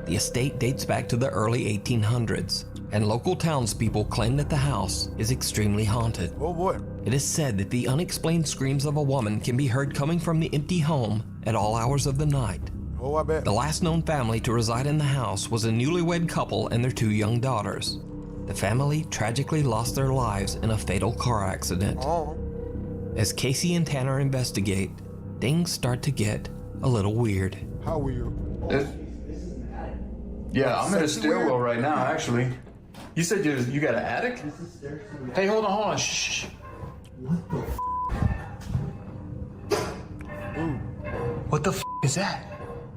The estate dates back to the early 1800s, and local townspeople claim that the house is extremely haunted. Oh boy. It is said that the unexplained screams of a woman can be heard coming from the empty home at all hours of the night. Oh, I bet. The last known family to reside in the house was a newlywed couple and their 2 young daughters. The family tragically lost their lives in a fatal car accident. Oh. As Casey and Tanner investigate, things start to get a little weird. How weird? Yeah, I'm in a stairwell right now, actually. You said you got an attic? Hey, hold on. Shh. What the f is that?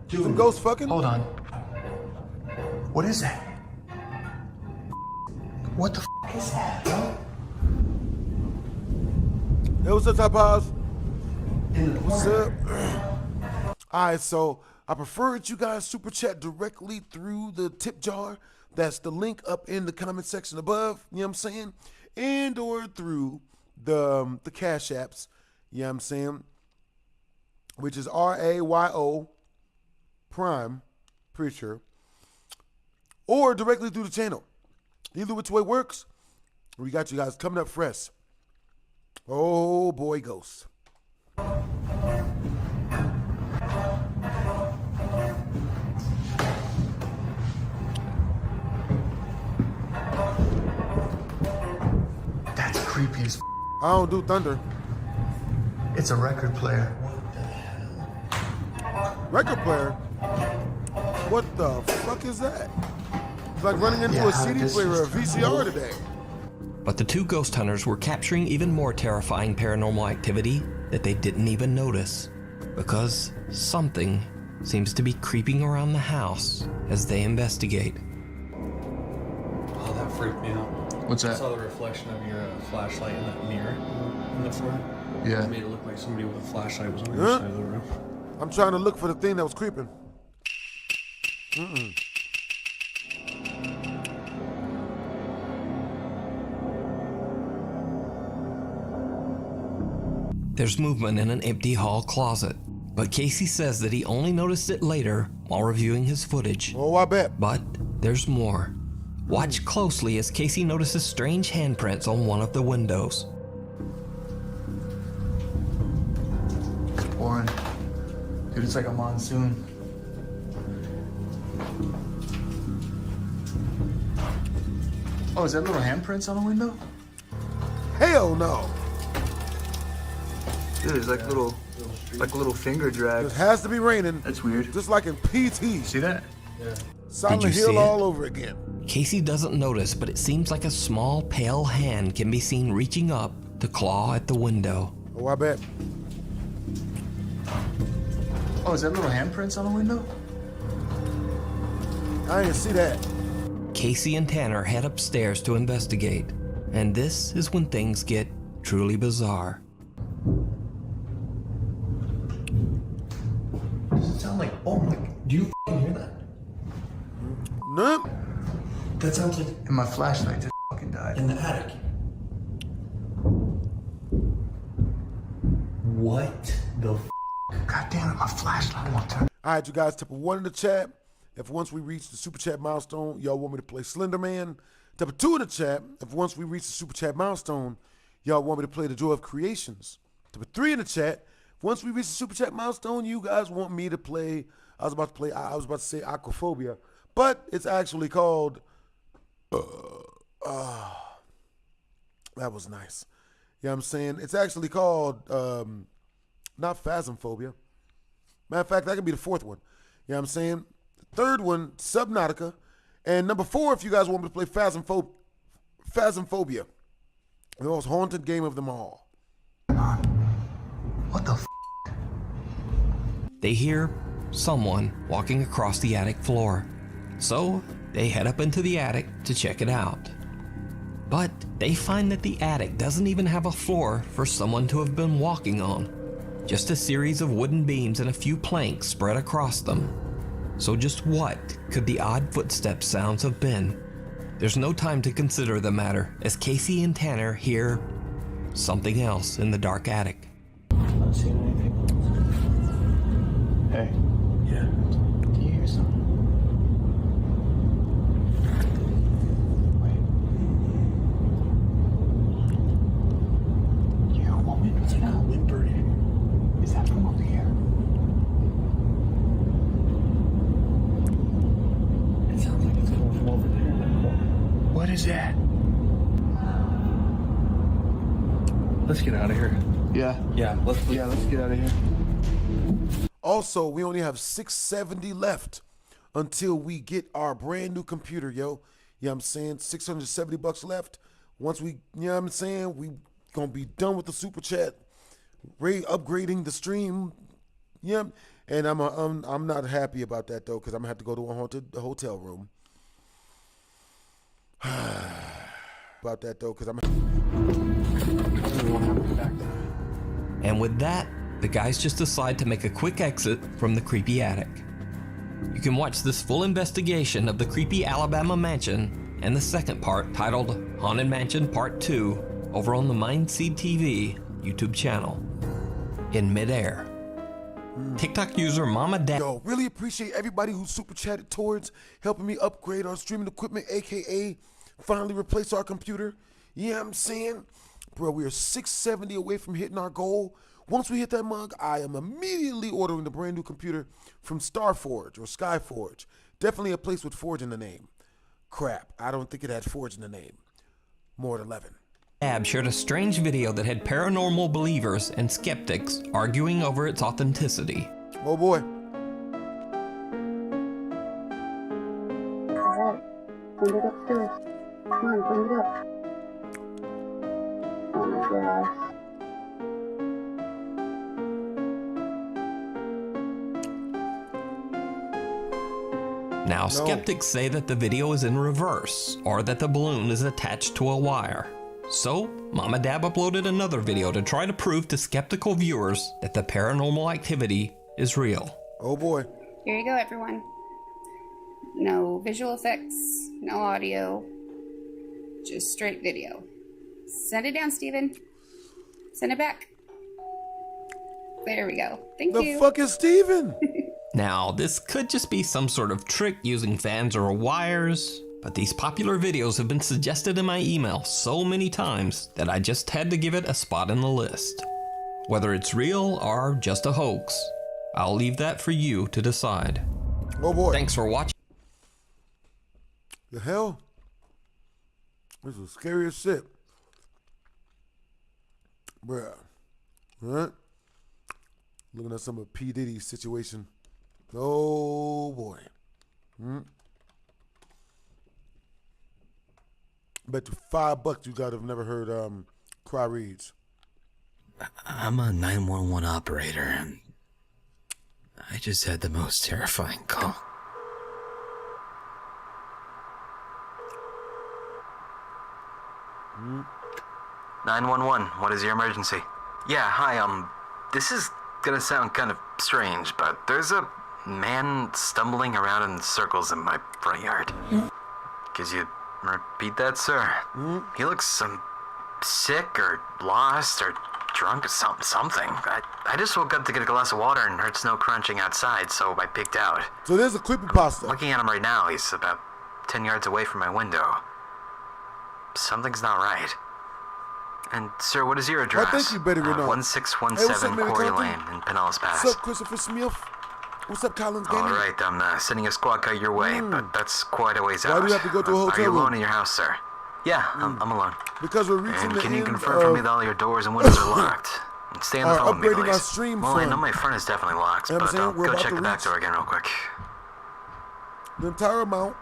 Some ghost fucking? Hold on. What is that? What the f is that, bro? Hey, what's up, Top Oz? What's up? Alright, so I prefer that you guys super chat directly through the tip jar. That's the link up in the comment section above, you know what I'm saying? And or through the Cash Apps, you know what I'm saying? Which is RAYO Prime, pretty sure. Or directly through the channel. Either which way works. We got you guys coming up fresh. Oh boy, ghosts. That's creepy as f. I don't do thunder. It's a record player. Record player? What the fuck is that? It's like running into a CD player or a VCR today. But the 2 ghost hunters were capturing even more terrifying paranormal activity that they didn't even notice, because something seems to be creeping around the house as they investigate. Oh, that freaked me out. What's that? I saw the reflection of your flashlight in that mirror in the floor. Yeah. It made it look like somebody with a flashlight was on the other side of the room. I'm trying to look for the thing that was creeping. There's movement in an empty hall closet, but Casey says that he only noticed it later while reviewing his footage. Oh, I bet. But there's more. Watch closely as Casey notices strange handprints on one of the windows. Pouring. Dude, it's like a monsoon. Oh, is that little handprints on the window? Hell no. Dude, it's like little finger drag. It has to be raining. That's weird. Just like in PT. See that? Yeah. Silent Did you Hill see all it? over again. Casey doesn't notice, but it seems like a small, pale hand can be seen reaching up to claw at the window. Oh, I bet. Oh, is that little handprints on the window? I didn't see that. Casey and Tanner head upstairs to investigate, and this is when things get truly bizarre. Does it sound like, oh my, do you hear that? No. That sounds like And my flashlight just died. in the attic. What the God damn it, my flashlight won't turn. All right, you guys, type a 1 in the chat. If once we reach the super chat milestone, y'all want me to play Slender Man. Type a 2 in the chat. If once we reach the super chat milestone, y'all want me to play The Joy of Creations. Type a 3 in the chat. Once we reach the super chat milestone, you guys want me to play. I was about to say Aquaphobia, but it's actually called That was nice. You know what I'm saying? It's actually called, not phasmophobia. Matter of fact, that could be the fourth one. You know what I'm saying? The third one, Subnautica. And number 4, if you guys want me to play Phasmophobia. The most haunted game of them all. What the f? They hear someone walking across the attic floor. So they head up into the attic to check it out. But they find that the attic doesn't even have a floor for someone to have been walking on. Just a series of wooden beams and a few planks spread across them. So just what could the odd footstep sounds have been? There's no time to consider the matter as Casey and Tanner hear something else in the dark attic. Not seeing anything. Hey. Yeah. Do you hear something? Wait. Do you hear a woman? It's like a whimpering. Is that from up here? It sounds like it's coming from over there in that corner. What is that? Let's get out of here. Yeah. Let's get out of here. Also, we only have 670 left until we get our brand new computer, yo. You know what I'm saying? $670 left. Once we, you know what I'm saying, we gonna be done with the super chat, upgrading the stream. Yeah, and I'm not happy about that though, because I'm gonna have to go to a haunted hotel room. About that though, because And with that, the guys just decide to make a quick exit from the creepy attic. You can watch this full investigation of the creepy Alabama mansion and the second part, titled Haunted Mansion Part 2, over on the Mindseed TV YouTube channel. In midair. TikTok user Mama Dad. Yo, really appreciate everybody who super chatted towards helping me upgrade our streaming equipment, aka finally replace our computer. You know what I'm saying? Bro, we are 670 away from hitting our goal. Once we hit that mug, I am immediately ordering the brand new computer from Starforge or Skyforge. Definitely a place with Forge in the name. Crap, I don't think it had Forge in the name. More at 11. Ab shared a strange video that had paranormal believers and skeptics arguing over its authenticity. Oh boy. Send it upstairs. Come on, bring it up. Oh my gosh. Now, skeptics say that the video is in reverse, or that the balloon is attached to a wire. So, Mama Dab uploaded another video to try to prove to skeptical viewers that the paranormal activity is real. Oh boy. Here you go, everyone. No visual effects, no audio, just straight video. Send it down, Steven. Send it back. There we go. Thank you. The fuck is Steven? Now, this could just be some sort of trick using fans or wires, but these popular videos have been suggested in my email so many times that I just had to give it a spot in the list. Whether it's real or just a hoax, I'll leave that for you to decide. Oh boy. Thanks for watching. The hell? This is scary as shit. Bruh. Right? Looking at some of P. Diddy's situation. Oh boy. Bet you $5 you gotta have never heard Cry Reads. I'm a 911 operator, and I just had the most terrifying call. Mm. 911, what is your emergency? Yeah, hi, this is gonna sound kind of strange, but there's a man stumbling around in circles in my front yard. Could you repeat that, sir? He looks sick or lost or drunk or something. I just woke up to get a glass of water and heard snow crunching outside, so I peeked out. So there's a creepypasta. Looking at him right now, he's about 10 yards away from my window. Something's not right. And, sir, what is your address? I think you better go 1617 Quarry Lane in Pinellas Pass. What's up, Christopher Smith? What's up, Collins Gaming? All right, I'm sending a squad car your way, but that's quite a ways Why out. do you have to go to a hotel Are you alone room? in your house, sir? Yeah, I'm alone. Because we're reaching And the can you end confirm for of me that all your doors and windows are locked? And stay on the phone with me, upgrading please. our stream Well, I know fund. my front is definitely locked, You know what I'm but saying? We're go about check to the back reach door again real quick. the entire amount.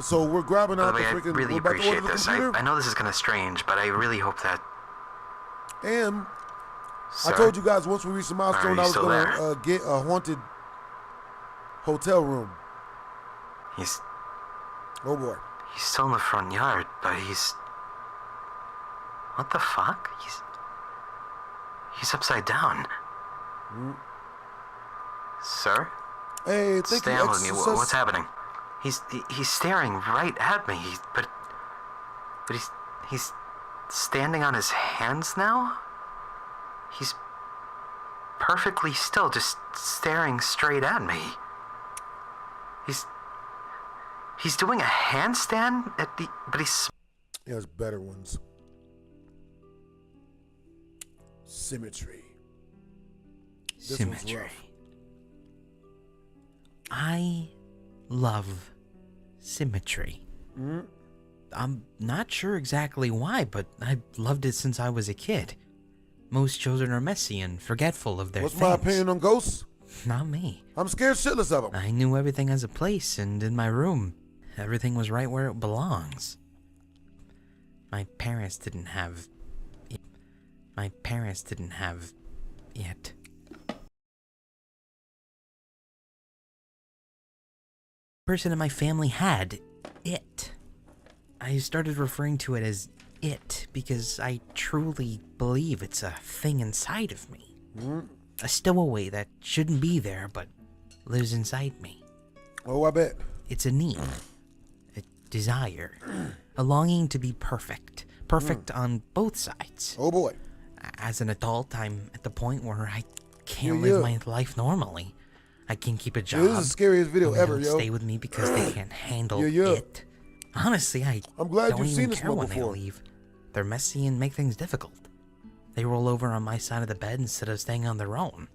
So we're grabbing By the out the way, I freaking. really We're about to appreciate order the this. computer. I know this is kind of strange, but I really hope that... And Sir? I told you guys once we reach the milestone, you I was still gonna get a haunted hotel room. He's... Oh boy. He's still in the front yard, but he's... What the fuck? He's upside down. Sir? Hey, thank Stay you, on with me. Exorcist. What's happening? He's staring right at me. But he's standing on his hands now? He's perfectly still, just staring straight at me. He's doing a handstand but he's... He has better ones. Symmetry. This one's Symmetry. rough. I love symmetry. I'm not sure exactly why, but I've loved it since I was a kid. Most children are messy and forgetful of their What's things. my opinion on ghosts? Not me. I'm scared shitless of them. I knew everything has a place, and in my room, everything was right where it belongs. My parents didn't have yet. Person in my family had it. I started referring to it as it because I truly believe it's a thing inside of me. A stowaway that shouldn't be there but lives inside me. Oh, I bet. It's a need, a desire, a longing to be perfect. Perfect on both sides. Oh boy. As an adult, I'm at the point where I can't live my life normally. I can't keep a job. This is the scariest video They ever, don't yo. Stay with me because they can't handle Yeah. it. Honestly, I'm glad don't you've even seen this care one when before. they leave. They're messy and make things difficult. They roll over on my side of the bed instead of staying on their own.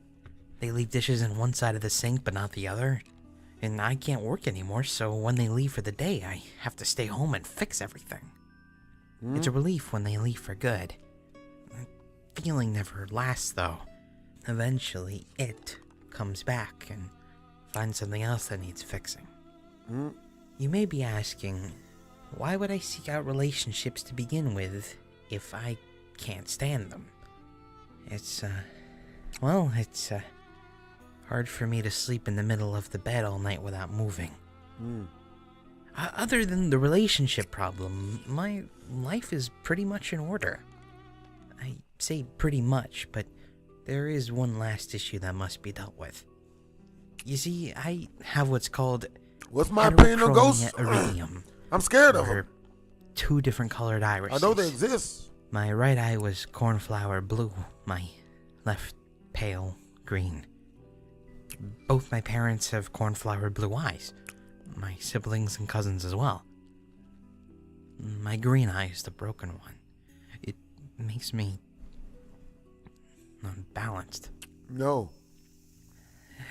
They leave dishes in one side of the sink but not the other. And I can't work anymore, so when they leave for the day, I have to stay home and fix everything. It's a relief when they leave for good. The feeling never lasts, though. Eventually, it comes back and finds something else that needs fixing. You may be asking, why would I seek out relationships to begin with if I can't stand them? It's hard for me to sleep in the middle of the bed all night without moving. Other than the relationship problem, my life is pretty much in order. I say pretty much, but there is one last issue that must be dealt with. You see, I have what's called my opinion on ghosts? iridium. I'm scared of them. Two different colored irises. I know they exist. My right eye was cornflower blue, my left pale green. Both my parents have cornflower blue eyes. My siblings and cousins as well. My green eye is the broken one. It makes me unbalanced. No.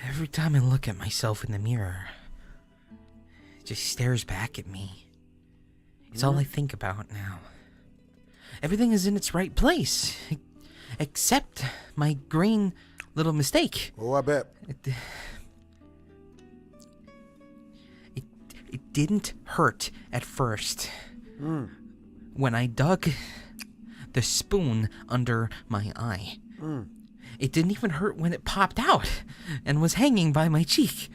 Every time I look at myself in the mirror, it just stares back at me. It's all I think about now. Everything is in its right place, except my green little mistake. Oh, I bet. It didn't hurt at first. When I dug the spoon under my eye. It didn't even hurt when it popped out and was hanging by my cheek.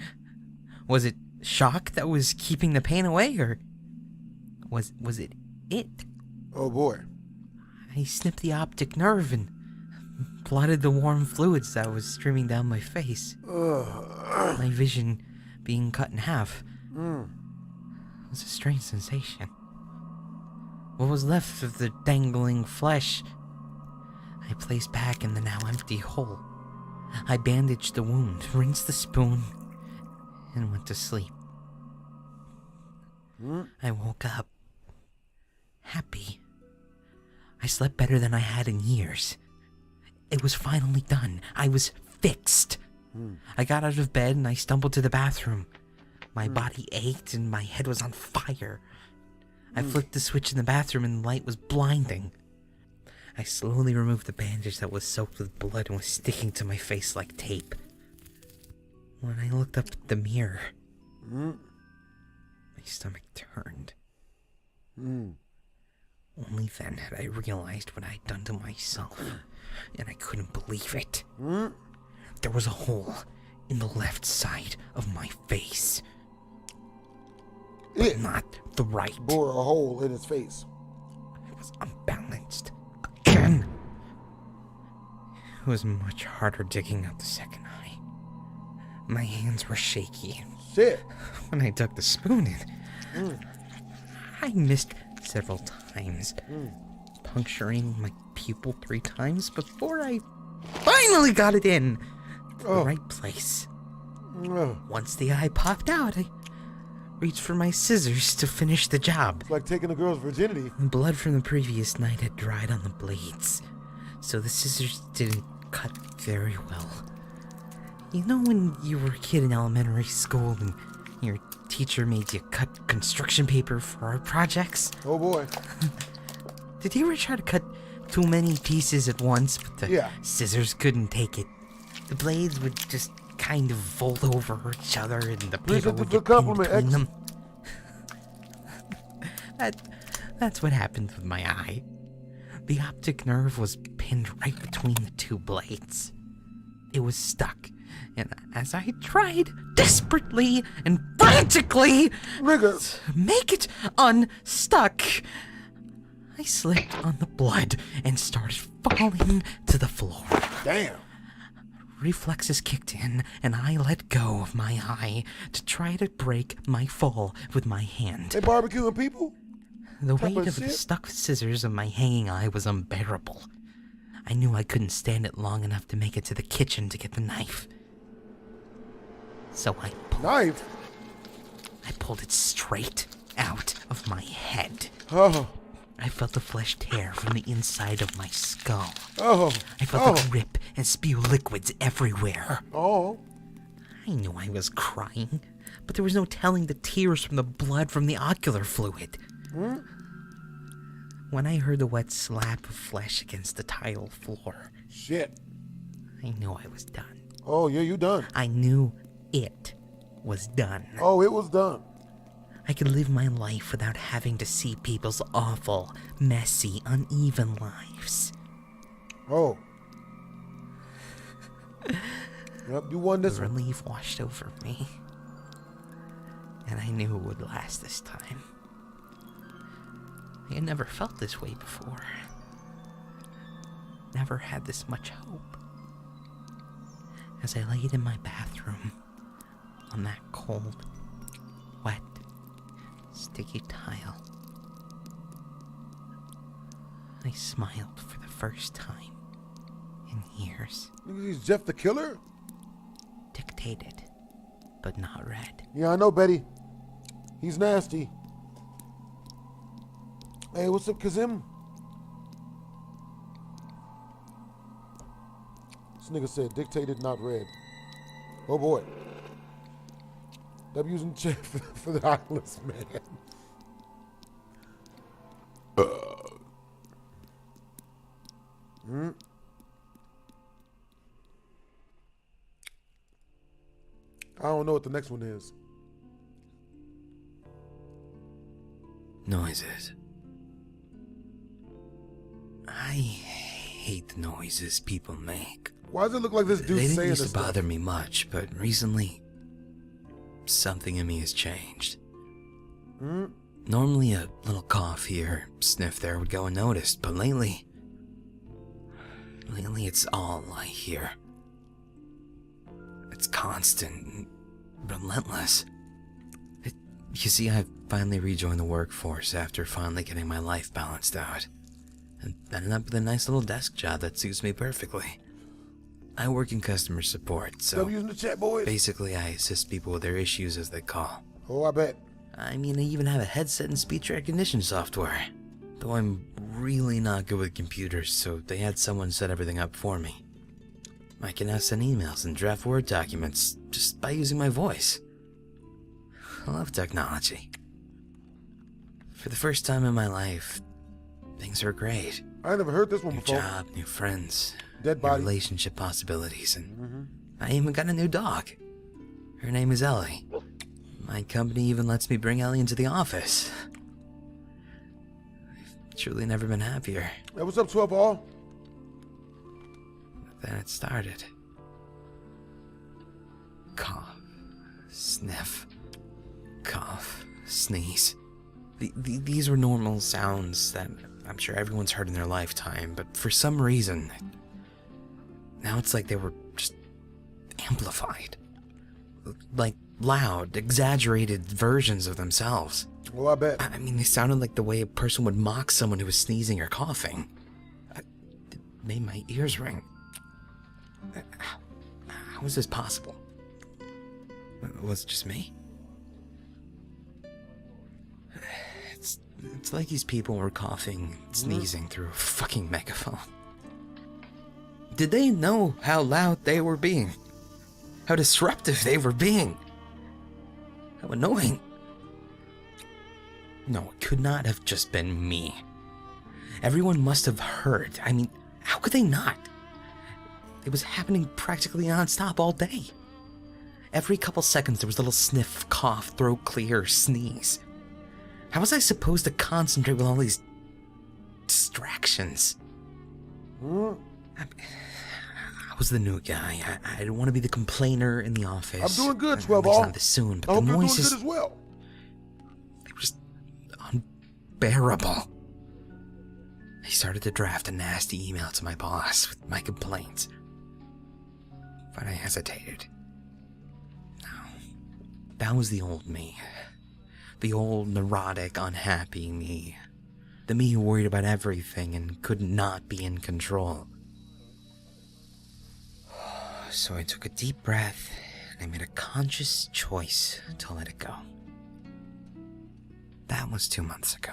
Was it shock that was keeping the pain away, or was it it? Oh boy. I snipped the optic nerve and blotted the warm fluids that was streaming down my face. My vision being cut in half. It was a strange sensation. What was left of the dangling flesh, I placed back in the now empty hole. I bandaged the wound, rinsed the spoon, and went to sleep. I woke up happy. I slept better than I had in years. It was finally done. I was fixed. I got out of bed and I stumbled to the bathroom. My body ached and my head was on fire. I flicked the switch in the bathroom and the light was blinding. I slowly removed the bandage that was soaked with blood and was sticking to my face like tape. When I looked up at the mirror, my stomach turned. Only then had I realized what I'd done to myself, and I couldn't believe it. There was a hole in the left side of my face. But not the right. Bore a hole in his face. I was unbalanced. Again. It was much harder digging out the second eye. My hands were shaky. Shit. When I dug the spoon in, I missed several times, puncturing my pupil 3 times before I finally got it in the right place. Once the eye popped out, I reached for my scissors to finish the job. It's like taking a girl's virginity. The blood from the previous night had dried on the blades, so the scissors didn't cut very well. You know when you were a kid in elementary school and your teacher made you cut construction paper for our projects? Oh boy. Did you ever try to cut too many pieces at once, but the scissors couldn't take it? The blades would just kind of fold over each other and the paper would get pinned between them. That's what happened with my eye. The optic nerve was pinned right between the 2 blades. It was stuck, and as I tried desperately and frantically to make it unstuck, I slipped on the blood and started falling to the floor. Damn. Reflexes kicked in, and I let go of my eye to try to break my fall with my hand. They barbecuing people? The weight of the stuck scissors of my hanging eye was unbearable. I knew I couldn't stand it long enough to make it to the kitchen to get the knife. So I pulled it straight out of my head. Oh. I felt the flesh tear from the inside of my skull. Oh. I felt it rip and spew liquids everywhere. Oh. I knew I was crying, but there was no telling the tears from the blood from the ocular fluid. When I heard the wet slap of flesh against the tile floor, shit, I knew I was done. Oh, yeah, you done. I knew it was done. Oh, it was done. I could live my life without having to see people's awful, messy, uneven lives. Oh. Yep, you won this one. Relief washed over me, and I knew it would last this time. I had never felt this way before. Never had this much hope. As I laid in my bathroom, on that cold, wet, sticky tile, I smiled for the first time in years. He's Jeff the Killer? Dictated, but not read. Yeah, I know, Betty. He's nasty. Hey, what's up, Kazim? This nigga said dictated, not read. Oh boy. W's in chat for the eyeless man. I don't know what the next one is. Noises. I hate the noises people make. Why does it look like this dude's They didn't saying used this to bother stuff? me much, but recently, something in me has changed. Normally a little cough here, sniff there would go unnoticed, but lately it's all I hear. It's constant and relentless. You see, I've finally rejoined the workforce after finally getting my life balanced out. And ended up with a nice little desk job that suits me perfectly. I work in customer support, so W's in the chat, boys. basically I assist people with their issues as they call. Oh, I bet. I mean, I even have a headset and speech recognition software. Though I'm really not good with computers, so they had someone set everything up for me. I can now send emails and draft Word documents just by using my voice. I love technology. For the first time in my life, things are great. I never heard this one before. New job, new friends, Dead new body. relationship possibilities, and I even got a new dog. Her name is Ellie. My company even lets me bring Ellie into the office. I've truly never been happier. Hey, what's up, 12 all? But then it started. Cough, sniff, cough, sneeze. These were normal sounds that I'm sure everyone's heard in their lifetime, but for some reason, now it's like they were just amplified. Like loud, exaggerated versions of themselves. Well, I bet. I mean, they sounded like the way a person would mock someone who was sneezing or coughing. It made my ears ring. How was this possible? Was it just me? It's like these people were coughing, sneezing through a fucking megaphone. Did they know how loud they were being? How disruptive they were being? How annoying. No, it could not have just been me. Everyone must have heard. I mean, how could they not? It was happening practically non-stop all day. Every couple seconds there was a little sniff, cough, throat clear, sneeze. How was I supposed to concentrate with all these distractions? I was the new guy. I didn't want to be the complainer in the office. I'm doing good, 12 At least all. not this soon, but I the hope you're doing noises, good as well. they were just unbearable. I started to draft a nasty email to my boss with my complaints, but I hesitated. No, that was the old me. The old, neurotic, unhappy me. The me who worried about everything and could not be in control. So I took a deep breath and I made a conscious choice to let it go. That was 2 months ago.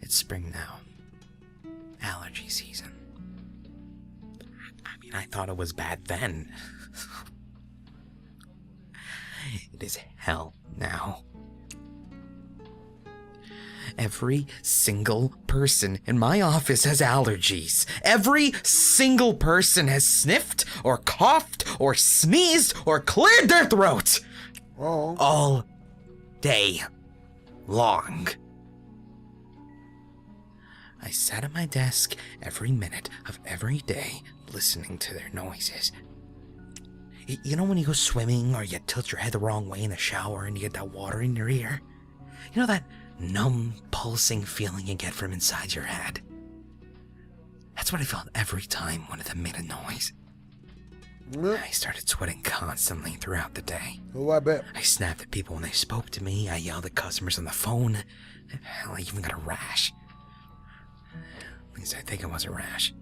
It's spring now. Allergy season. I mean, I thought it was bad then. It is hell now. Every single person in my office has allergies. Every single person has sniffed or coughed or sneezed or cleared their throat. Oh. All day long. I sat at my desk every minute of every day listening to their noises. You know when you go swimming or you tilt your head the wrong way in the shower and you get that water in your ear? You know that numb, pulsing feeling you get from inside your head? That's what I felt every time one of them made a noise. I started sweating constantly throughout the day. Oh, I bet. I snapped at people when they spoke to me. I yelled at customers on the phone. Hell, I even got a rash. At least I think it was a rash.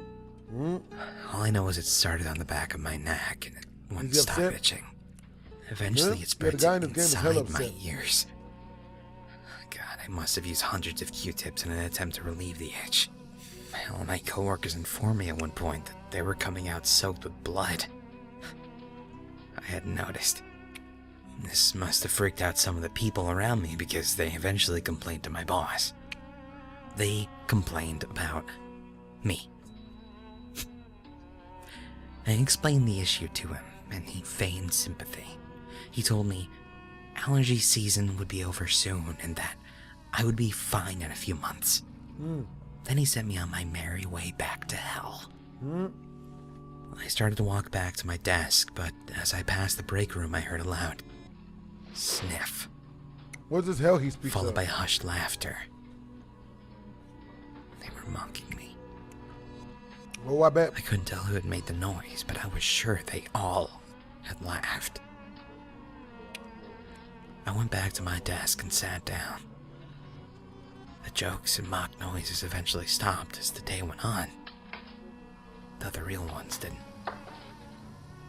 All I know is it started on the back of my neck and it wouldn't stop itching. Eventually it spread to inside my ears. God, I must have used hundreds of Q-tips in an attempt to relieve the itch. Hell, my coworkers informed me at one point that they were coming out soaked with blood. I hadn't noticed. This must have freaked out some of the people around me because they eventually complained to my boss. They complained about me. I explained the issue to him, and he feigned sympathy. He told me allergy season would be over soon and that I would be fine in a few months. Then he sent me on my merry way back to hell. I started to walk back to my desk, but as I passed the break room, I heard a loud sniff. What's this hell he speaks followed of? by hushed laughter. They were mocking me. Oh, I bet. I couldn't tell who had made the noise, but I was sure they all had laughed. I went back to my desk and sat down. The jokes and mock noises eventually stopped as the day went on, though the real ones didn't.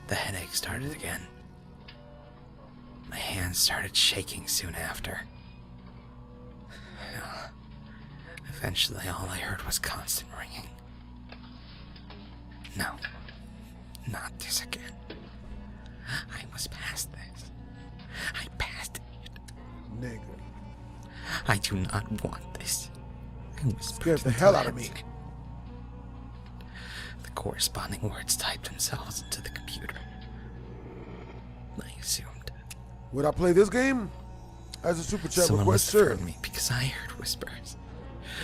The headache started again. My hands started shaking soon after. Eventually, all I heard was constant ringing. No. Not this again. I was past this. I passed it. Nigga. I do not want this. I whispered Scared the into hell out of me. The corresponding words typed themselves into the computer. I assumed. Would I play this game? As a super chat Someone request, must have sure. heard me because I heard whispers,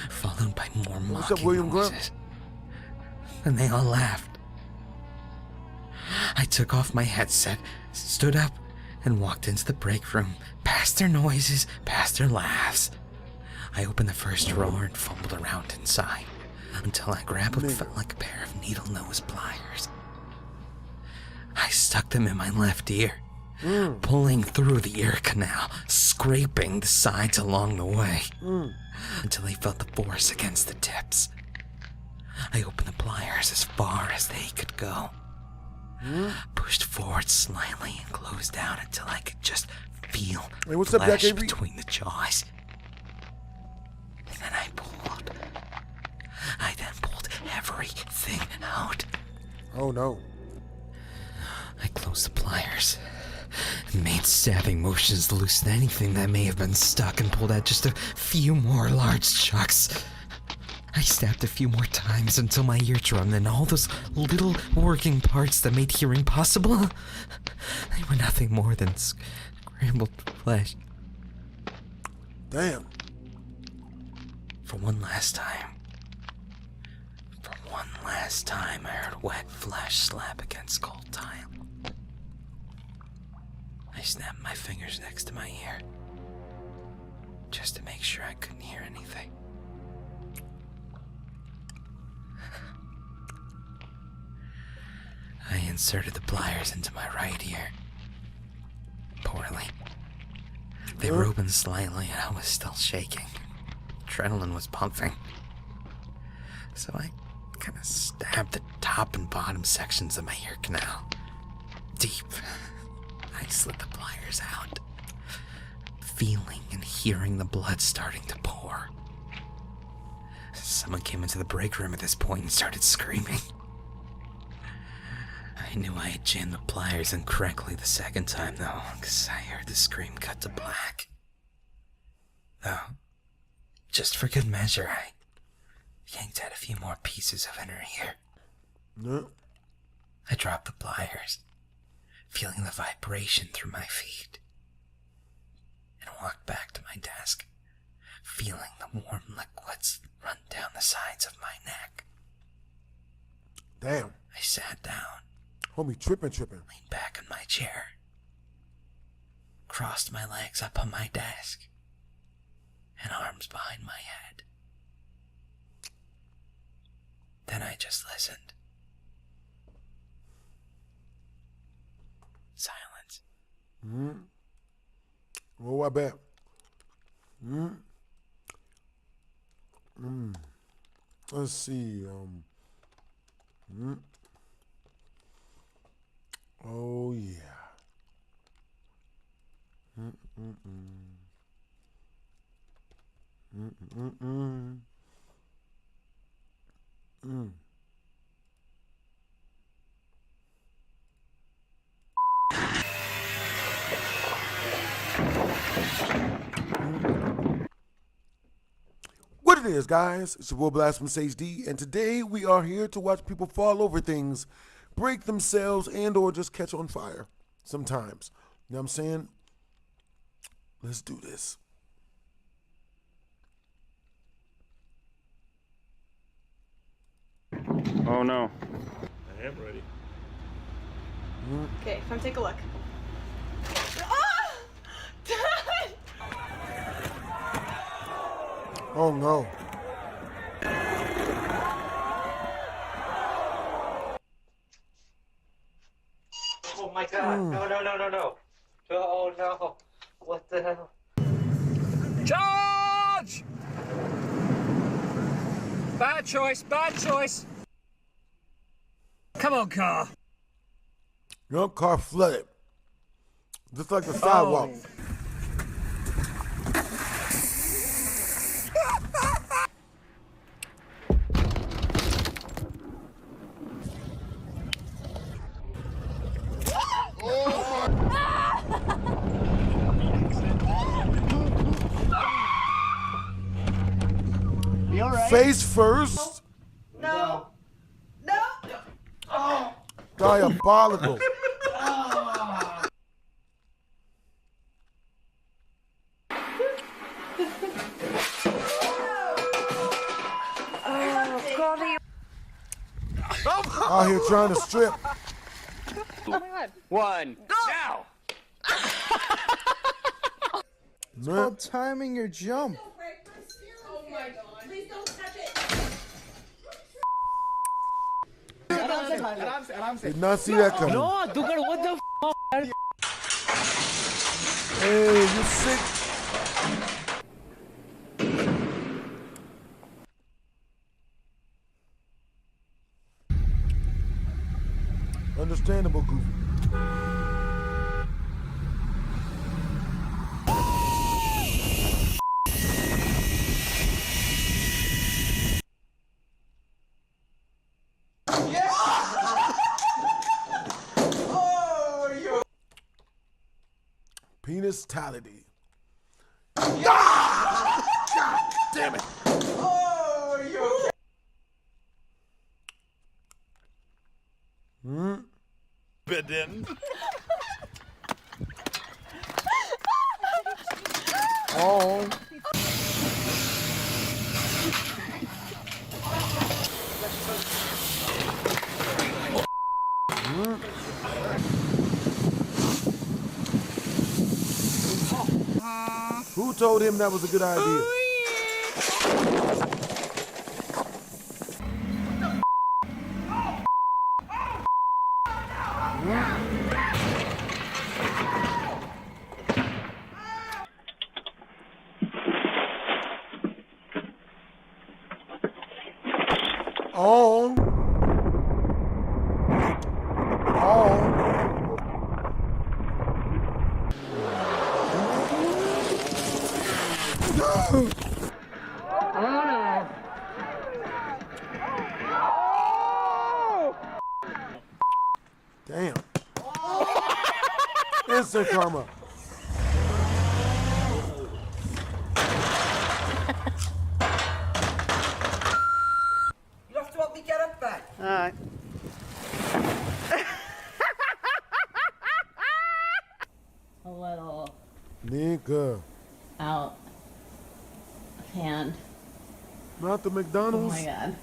followed by more What's mocking up, William Grant? noises. And they all laughed. I took off my headset, stood up, and walked into the break room, past their noises, past their laughs. I opened the first drawer and fumbled around inside until I grabbed what felt like a pair of needle-nose pliers. I stuck them in my left ear, pulling through the ear canal, scraping the sides along the way, until I felt the force against the tips. I opened the pliers as far as they could go, pushed forward slightly and closed down until I could just feel what's up, flesh Jack Avery? between the jaws. And then I pulled. I then pulled everything out. Oh no. I closed the pliers and made stabbing motions to loosen anything that may have been stuck and pulled out just a few more large chunks. I stabbed a few more times until my eardrum and all those little working parts that made hearing possible, they were nothing more than scrambled flesh. Damn. For one last time, I heard wet flesh slap against cold tile. I snapped my fingers next to my ear, just to make sure I couldn't hear anything. I inserted the pliers into my right ear. Poorly. They were open slightly and I was still shaking. Adrenaline was pumping. So I kind of stabbed the top and bottom sections of my ear canal. Deep. I slid the pliers out, feeling and hearing the blood starting to pour. Someone came into the break room at this point and started screaming. I knew I had jammed the pliers incorrectly the second time, though, because I heard the scream cut to black. Though, just for good measure, I yanked out a few more pieces of inner ear. No. I dropped the pliers, feeling the vibration through my feet, and walked back to my desk, feeling the warm liquids run down the sides of my neck. Damn. I sat down. Homie, tripping. Leaned back in my chair, crossed my legs up on my desk, and arms behind my head. Then I just listened. Silence. Oh, I bet. Let's see. Oh yeah. What it is, guys? It's your boy Blasphemous HD, and today we are here to watch people fall over things, break themselves, and or just catch on fire sometimes. You know what I'm saying? Let's do this. Oh no. I am ready. Okay, come take a look. Oh no. Oh my god. No. Oh no. What the hell? Charge! Bad choice. Come on, car. Your car flooded. Just like the sidewalk. Face first. No. No. Oh. Diabolical. Out here trying to strip. Oh my god. One. Now. It's called timing your jump. Oh my god. Please don't touch it. Did not see that coming. No, dude, what the f? Hey, you sick? Understandable, Goofy. Penistality. God damn it. Oh, you. Bidden. Oh. Who told him that was a good idea? On. Damn. Instant karma. You have to help me get up back. Alright. A little Nigga. out of hand. Not the Oh McDonald's. my god.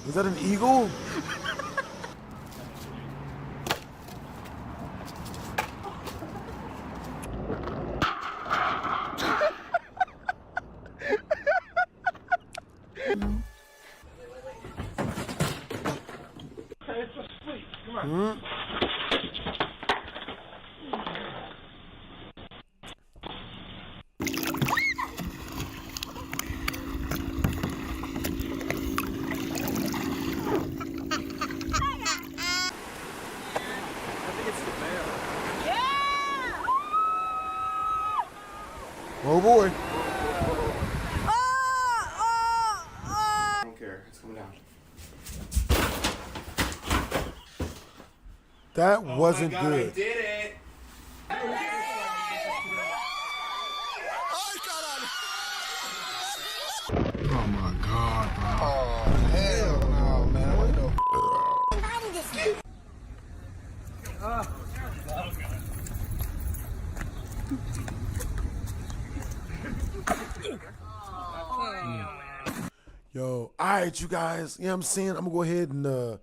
Is that an eagle? It's asleep. Come on. Oh boy. I don't care. It's coming down. That wasn't God, good. I did it. Oh my god, bro. Oh, hell no, man. What the Yo, all right, you guys. You know what I'm saying? I'm going to go ahead and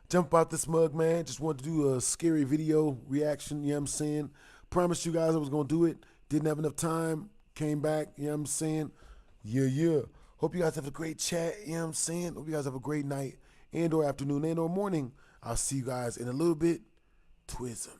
jump out this mug, man. Just wanted to do a scary video reaction. You know what I'm saying? Promised you guys I was going to do it. Didn't have enough time. Came back. You know what I'm saying? Yeah. Hope you guys have a great chat. You know what I'm saying? Hope you guys have a great night and or afternoon and or morning. I'll see you guys in a little bit. Twism.